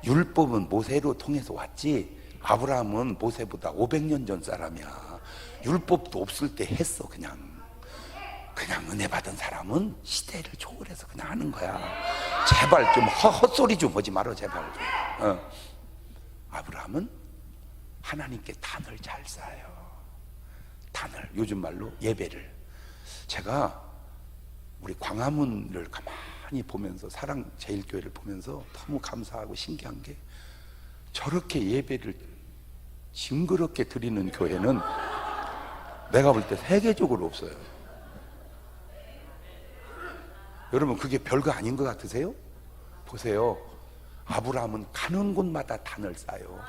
율법은 모세로 통해서 왔지, 아브라함은 모세보다 500년 전 사람이야. 율법도 없을 때 했어. 그냥 은혜 받은 사람은 시대를 초월해서 그냥 하는 거야. 제발 좀 헛소리 좀 하지 말어, 제발 좀. 아브라함은 하나님께 단을 잘 쌓아요. 단을, 요즘 말로 예배를. 제가 우리 광화문을 가만히 보면서, 사랑제일교회를 보면서 너무 감사하고 신기한 게, 저렇게 예배를 징그럽게 드리는 교회는 내가 볼 때 세계적으로 없어요. 여러분, 그게 별거 아닌 것 같으세요? 보세요. 아브라함은 가는 곳마다 단을 쌓아요.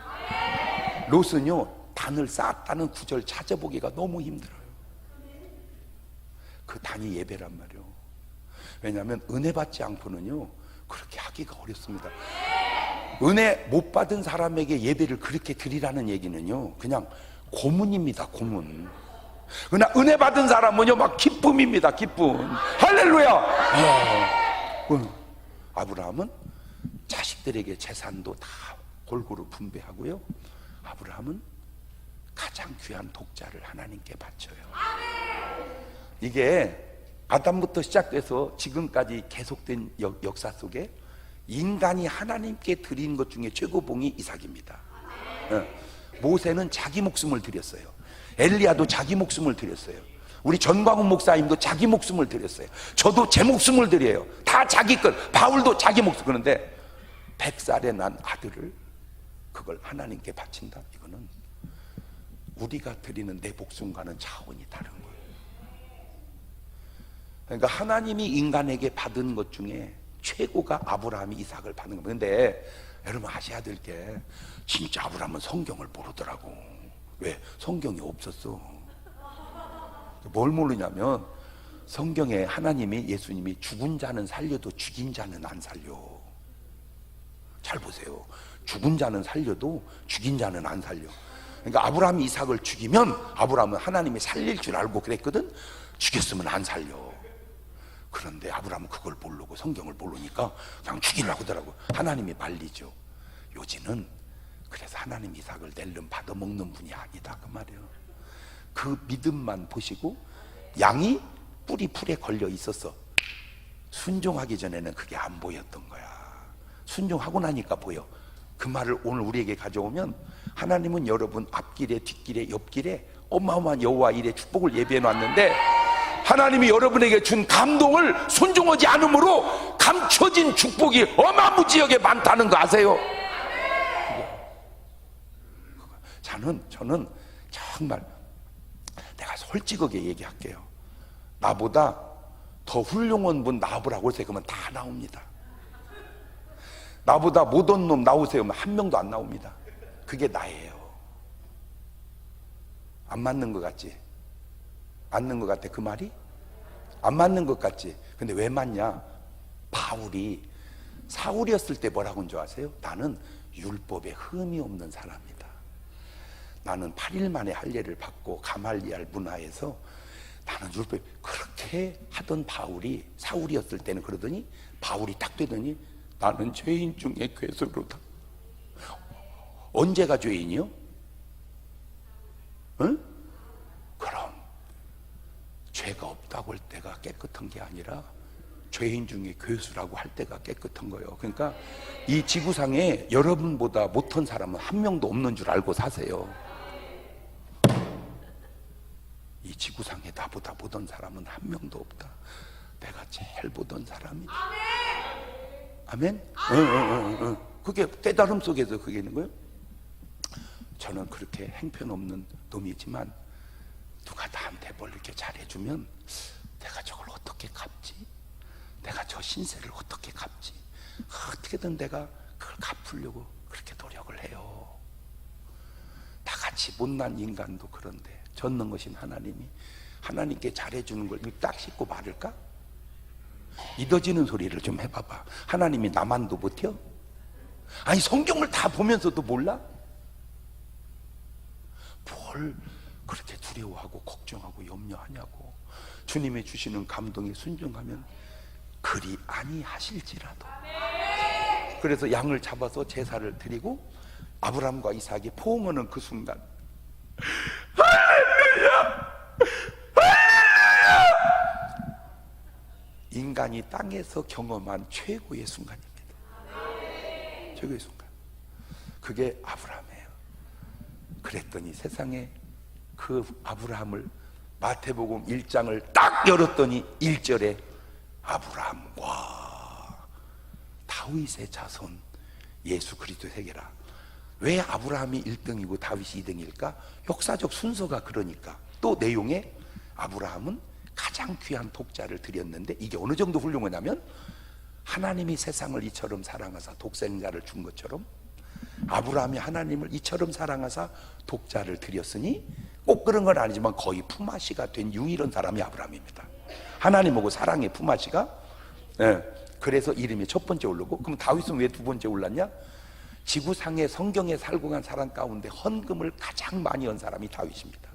롯은요, 단을 쌓았다는 구절 찾아보기가 너무 힘들어요. 그 단이 예배란 말이에요. 왜냐하면 은혜 받지 않고는요, 그렇게 하기가 어렵습니다. 은혜 못 받은 사람에게 예배를 그렇게 드리라는 얘기는요, 그냥 고문입니다. 고문. 그러나 은혜 받은 사람은요, 막 기쁨입니다. 기쁨. 할렐루야. 아브라함은 자식들에게 재산도 다 골고루 분배하고요, 아브라함은 가장 귀한 독자를 하나님께 바쳐요. 이게 아담부터 시작돼서 지금까지 계속된 역사 속에 인간이 하나님께 드린 것 중에 최고봉이 이삭입니다. 모세는 자기 목숨을 드렸어요. 엘리야도 자기 목숨을 드렸어요. 우리 전광훈 목사님도 자기 목숨을 드렸어요. 저도 제 목숨을 드려요. 다 자기 것. 바울도 자기 목숨. 그런데 100살에 난 아들을, 그걸 하나님께 바친다? 이거는 우리가 드리는 내 목숨과는 차원이 다른 거예요. 그러니까 하나님이 인간에게 받은 것 중에 최고가 아브라함이 이삭을 받는 겁니다. 근데 여러분 아셔야 될 게, 진짜 아브라함은 성경을 모르더라고. 왜? 성경이 없었어. 뭘 모르냐면, 성경에 하나님이, 예수님이 죽은 자는 살려도 죽인 자는 안 살려. 잘 보세요. 죽은 자는 살려도 죽인 자는 안 살려. 그러니까 아브라함이 이삭을 죽이면 아브라함은 하나님이 살릴 줄 알고 그랬거든. 죽였으면 안 살려. 그런데 아브라함은 그걸 모르고, 성경을 모르니까 그냥 죽이려고 하더라고. 하나님이 말리죠. 요지는 그래서 하나님 이삭을 낼름 받아먹는 분이 아니다, 그 말이에요. 그 믿음만 보시고, 양이 뿌리 풀에 걸려 있었어. 순종하기 전에는 그게 안 보였던 거야. 순종하고 나니까 보여. 그 말을 오늘 우리에게 가져오면, 하나님은 여러분 앞길에 뒷길에 옆길에 어마어마한 여호와 일의 축복을 예비해 놨는데, 하나님이 여러분에게 준 감동을 순종하지 않으므로 감춰진 축복이 어마무지하게 많다는 거 아세요? 저는 정말 내가 솔직하게 얘기할게요. 나보다 더 훌륭한 분 나오라고 하세요. 그러면 다 나옵니다. 나보다 못한 놈 나오세요. 그러면 한 명도 안 나옵니다. 그게 나예요. 안 맞는 것 같지? 맞는 것 같아, 그 말이? 안 맞는 것 같지? 근데 왜 맞냐? 바울이 사울이었을 때 뭐라고 한 줄 아세요? 나는 율법에 흠이 없는 사람이다. 나는 8일 만에 할례를 받고 가말리알 문화에서 나는 율법, 그렇게 하던 바울이 사울이었을 때는 그러더니, 바울이 딱 되더니 나는 죄인 중에 괴수로다. 언제가 죄인이요? 응? 그럼 죄가 없다고 할 때가 깨끗한 게 아니라 죄인 중에 괴수라고 할 때가 깨끗한 거예요. 그러니까 이 지구상에 여러분보다 못한 사람은 한 명도 없는 줄 알고 사세요. 이 지구상에 나보다 못한 사람은 한 명도 없다. 내가 제일 못한 사람이지. 아멘? 응. 그게 깨달음 속에서 그게 있는 거예요. 저는 그렇게 행편없는 놈이지만 누가 나한테 뭘 이렇게 잘해주면 내가 저걸 어떻게 갚지? 내가 저 신세를 어떻게 갚지? 어떻게든 내가 그걸 갚으려고 그렇게 노력을 해요. 나같이 못난 인간도 그런데 전능하신 하나님이 하나님께 잘해주는 걸 딱 씻고 말을까? 믿어지는 소리를 좀 해봐봐. 하나님이 나만도 못해요? 아니 성경을 다 보면서도 몰라? 뭘 그렇게 두려워하고 걱정하고 염려하냐고. 주님이 주시는 감동에 순종하면 그리 아니하실지라도. 그래서 양을 잡아서 제사를 드리고 아브라함과 이삭이 포옹하는 그 순간, 할렐루야! 인간이 땅에서 경험한 최고의 순간입니다. 최고의 순간. 그게 아브라함이에요. 그랬더니 세상에 그 아브라함을 마태복음 1장을 딱 열었더니 1절에 아브라함, 와, 다윗의 자손 예수 그리스도 세계라. 왜 아브라함이 1등이고 다윗이 2등일까? 역사적 순서가 그러니까. 또 내용에 아브라함은 가장 귀한 독자를 드렸는데, 이게 어느 정도 훌륭하냐면 하나님이 세상을 이처럼 사랑하사 독생자를 준 것처럼 아브라함이 하나님을 이처럼 사랑하사 독자를 드렸으니, 꼭 그런 건 아니지만 거의 품앗이가 된 유일한 사람이 아브라함입니다. 하나님하고 사랑의 품앗이가. 그래서 이름이 첫 번째 오르고. 그럼 다윗은 왜 두 번째 올랐냐? 지구상의 성경에 살고 간 사람 가운데 헌금을 가장 많이 한 사람이 다윗입니다.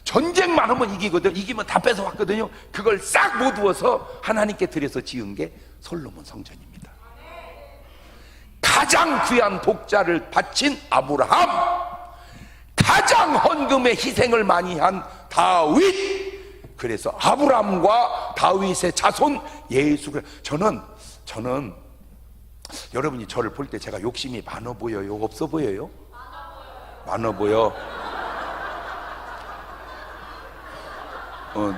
전쟁만 하면 이기거든. 이기면 다 뺏어왔거든요. 그걸 싹 모두어서 하나님께 드려서 지은 게 솔로몬 성전입니다. 가장 귀한 독자를 바친 아브라함, 가장 헌금의 희생을 많이 한 다윗. 그래서 아브라함과 다윗의 자손 예수. 저는 여러분이 저를 볼 때 제가 욕심이 많아 보여요? 없어 보여요? 많아 보여.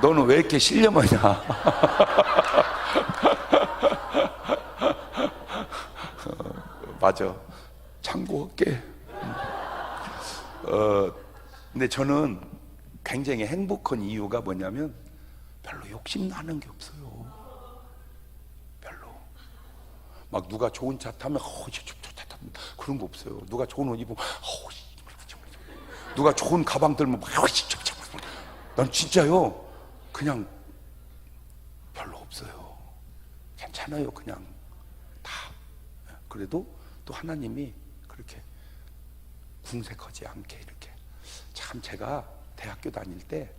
너는 왜 이렇게 신령하냐? 맞아. 참고할게. 근데 저는 굉장히 행복한 이유가 뭐냐면 별로 욕심 나는 게 없어요. 별로. 막 누가 좋은 차 타면 그런 거 없어요. 누가 좋은 옷 입으면 누가 좋은 가방 들면 난 진짜요. 그냥 별로 없어요. 괜찮아요. 그냥 다. 그래도 또 하나님이 그렇게 궁색하지 않게 이렇게. 참 제가 대학교 다닐 때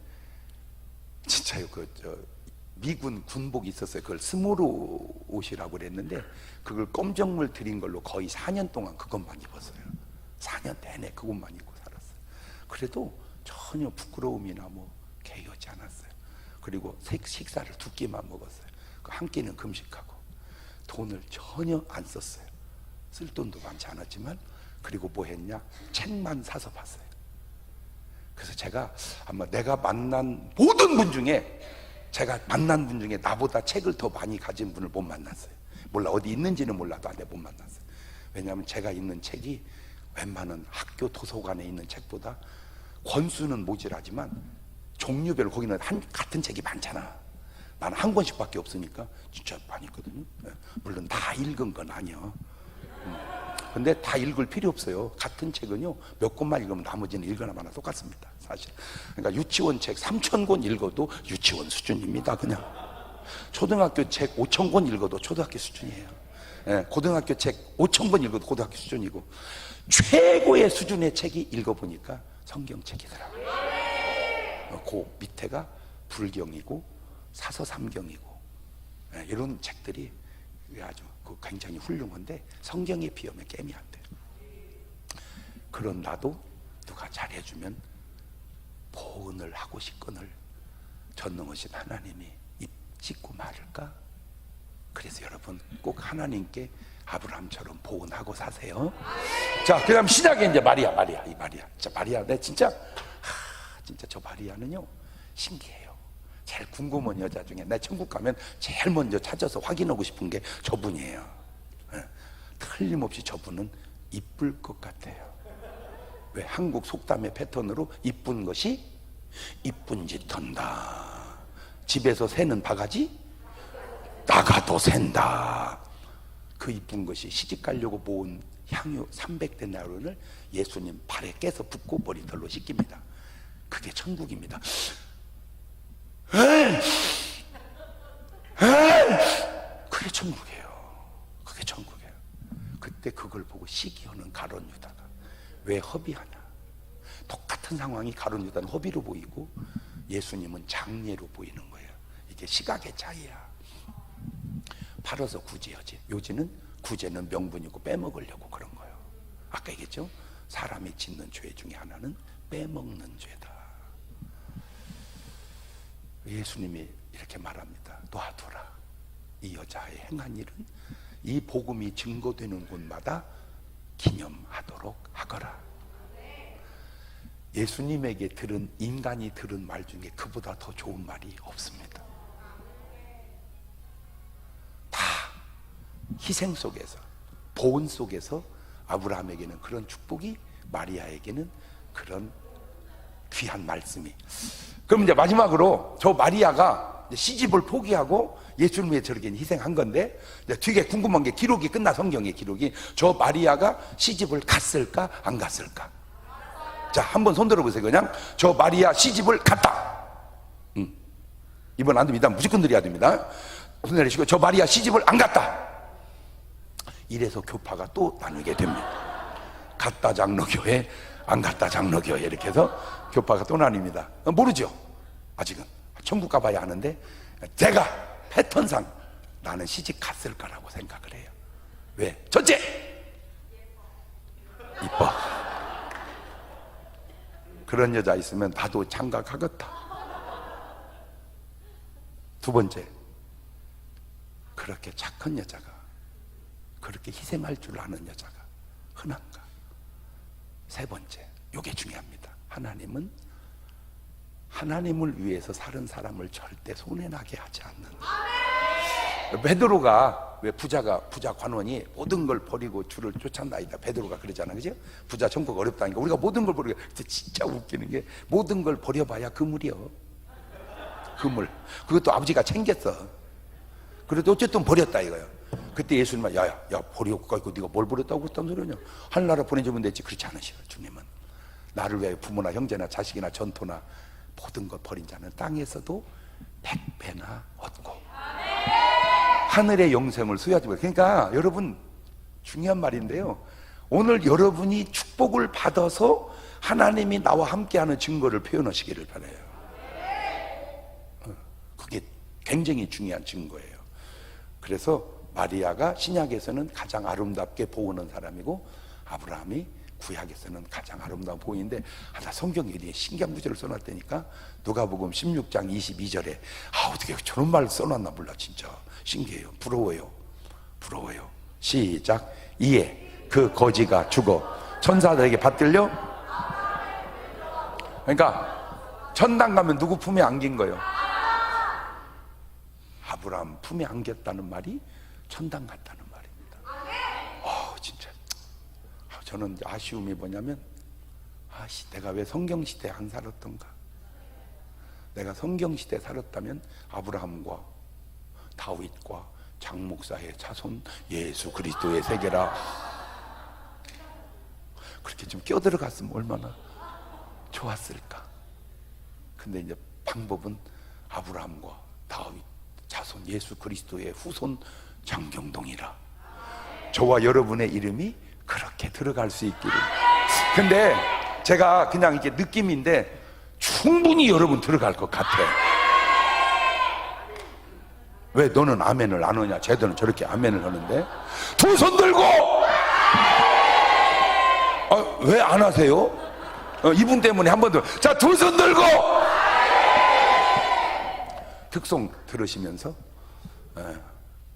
진짜요. 미군 군복이 있었어요. 그걸 스모로 옷이라고 그랬는데 그걸 검정물 들인 걸로 거의 4년 동안 그것만 입었어요. 4년 내내 그것만 입고 살았어요. 그래도 전혀 부끄러움이나 뭐 개의하지 않았어요. 그리고 식사를 2끼만 먹었어요. 한 끼는 금식하고 돈을 전혀 안 썼어요. 쓸 돈도 많지 않았지만. 그리고 뭐 했냐? 책만 사서 봤어요. 그래서 제가 아마 내가 만난 모든 분 중에, 제가 만난 분 중에 나보다 책을 더 많이 가진 분을 못 만났어요. 몰라, 어디 있는지는 몰라도 못 만났어요. 왜냐하면 제가 읽는 책이 웬만한 학교 도서관에 있는 책보다 권수는 모자라지만 종류별로 거기는 같은 책이 많잖아. 나는 한 권씩밖에 없으니까 진짜 많이 있거든요. 물론 다 읽은 건 아니야. 근데 다 읽을 필요 없어요. 같은 책은요 몇 권만 읽으면 나머지는 읽거나 마나 똑같습니다, 사실. 그러니까 유치원 책 3,000권 읽어도 유치원 수준입니다. 그냥 초등학교 책 5,000권 읽어도 초등학교 수준이에요. 고등학교 책 5,000권 읽어도 고등학교 수준이고, 최고의 수준의 책이 읽어보니까 성경책이더라고요. 그 밑에가 불경이고 사서삼경이고 이런 책들이 아주 그 굉장히 훌륭한데 성경에 비하면 게임이 안 돼요. 그런 나도 누가 잘해주면 보은을 하고 싶거늘 전능하신 하나님이 입 씻고 말을까? 그래서 여러분 꼭 하나님께 아브라함처럼 보은하고 사세요. 자, 그다음 시작에 이제 마리아. 자, 마리아, 내 진짜 저 마리아는요 신기해요. 제일 궁금한 여자 중에 내 천국 가면 제일 먼저 찾아서 확인하고 싶은 게 저분이에요. 틀림없이 저분은 이쁠 것 같아요. 왜? 한국 속담의 패턴으로 이쁜 것이 이쁜 짓 한다. 집에서 새는 바가지 나가도 샌다. 그 이쁜 것이 시집 가려고 모은 향유 300데나리온을 예수님 발에 깨서 붓고 머리털로 씻깁니다. 그게 천국입니다. 그게 천국이에요. 그게 천국이에요. 그때 그걸 보고 시기하는 가룟 유다가 왜 허비하냐? 똑같은 상황이 가룟 유다는 허비로 보이고 예수님은 장례로 보이는 거예요. 이게 시각의 차이야. 팔아서 구제하지. 요지는 구제는 명분이고 빼먹으려고 그런 거예요. 아까 얘기했죠? 사람이 짓는 죄 중에 하나는 빼먹는 죄다. 예수님이 이렇게 말합니다. 놔두라. 이 여자의 행한 일은 이 복음이 증거되는 곳마다 기념하도록 하거라. 예수님에게 들은, 인간이 들은 말 중에 그보다 더 좋은 말이 없습니다. 다 희생 속에서, 보은 속에서 아브라함에게는 그런 축복이, 마리아에게는 그런 귀한 말씀이. 그럼 이제 마지막으로 저 마리아가 시집을 포기하고 예수를 위해 저렇게 희생한 건데, 되게 궁금한 게 기록이 끝나, 성경의 기록이. 저 마리아가 시집을 갔을까 안 갔을까? 자, 한번 손 들어보세요. 그냥 저 마리아 시집을 갔다. 이번 안 됩니다. 무조건 드려야 됩니다. 손 내리시고 저 마리아 시집을 안 갔다. 이래서 교파가 또 나누게 됩니다. 갔다 장로교회, 안 갔다 장로교회, 이렇게 해서 교파가 또 나뉩니다. 모르죠, 아직은. 천국 가봐야 하는데, 제가 패턴상 나는 시집 갔을 거라고 생각을 해요. 왜? 첫째, 이뻐. 그런 여자 있으면 나도 장가가겠다. 두 번째, 그렇게 착한 여자가, 그렇게 희생할 줄 아는 여자가 흔한가? 세 번째, 이게 중요합니다. 하나님은 하나님을 위해서 사는 사람을 절대 손해나게 하지 않는다. 베드로가, 왜 부자 관원이 모든 걸 버리고 주를 쫓았나이다, 베드로가 그러잖아, 그죠? 부자 천국 어렵다니까 우리가 모든 걸 버리고. 진짜 웃기는 게, 모든 걸 버려봐야 그물이요. 그물. 그것도 아버지가 챙겼어. 그래도 어쨌든 버렸다 이거예요. 그때 예수님은 야 버리고 가고 네가 뭘 버렸다고 그랬단 소리냐? 하늘나라 보내주면 됐지. 그렇지 않으셔. 주님은 나를 위하여 부모나 형제나 자식이나 전토나 모든 것 버린 자는 땅에서도 100배나 얻고 하늘의 영생을 소유하지 못해. 그러니까 여러분, 중요한 말인데요, 오늘 여러분이 축복을 받아서 하나님이 나와 함께하는 증거를 표현하시기를 바라요. 그게 굉장히 중요한 증거예요. 그래서 마리아가 신약에서는 가장 아름답게 보이는 사람이고, 아브라함이 구약에서는 가장 아름다운 보이는데, 나 성경에 신기한 구절을 써놨다니까. 누가복음 16장 22절에 어떻게 저런 말 써놨나 몰라. 진짜 신기해요. 부러워요. 시작. 이에 그 거지가 죽어 천사들에게 받들려. 그러니까 천당 가면 누구 품에 안긴 거예요? 아브라함 품에 안겼다는 말이 천당 갔다는 말입니다. 진짜 저는 아쉬움이 뭐냐면, 내가 왜 성경시대에 안 살았던가. 내가 성경시대에 살았다면 아브라함과 다윗과 장목사의 자손 예수 그리스도의 세계라, 그렇게 좀 껴들어갔으면 얼마나 좋았을까. 근데 이제 방법은 아브라함과 다윗 자손 예수 그리스도의 후손 장경동이라, 저와 여러분의 이름이 그렇게 들어갈 수 있기를. 근데 제가 그냥 이게 느낌인데 충분히 여러분 들어갈 것 같아. 왜 너는 아멘을 안 하냐? 쟤들은 저렇게 아멘을 하는데. 두 손 들고. 왜 안 하세요? 이분 때문에 한 번 더. 자, 두 손 들고. 특송 들으시면서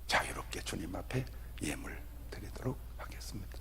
자유롭게 주님 앞에 예물 드리도록 하겠습니다.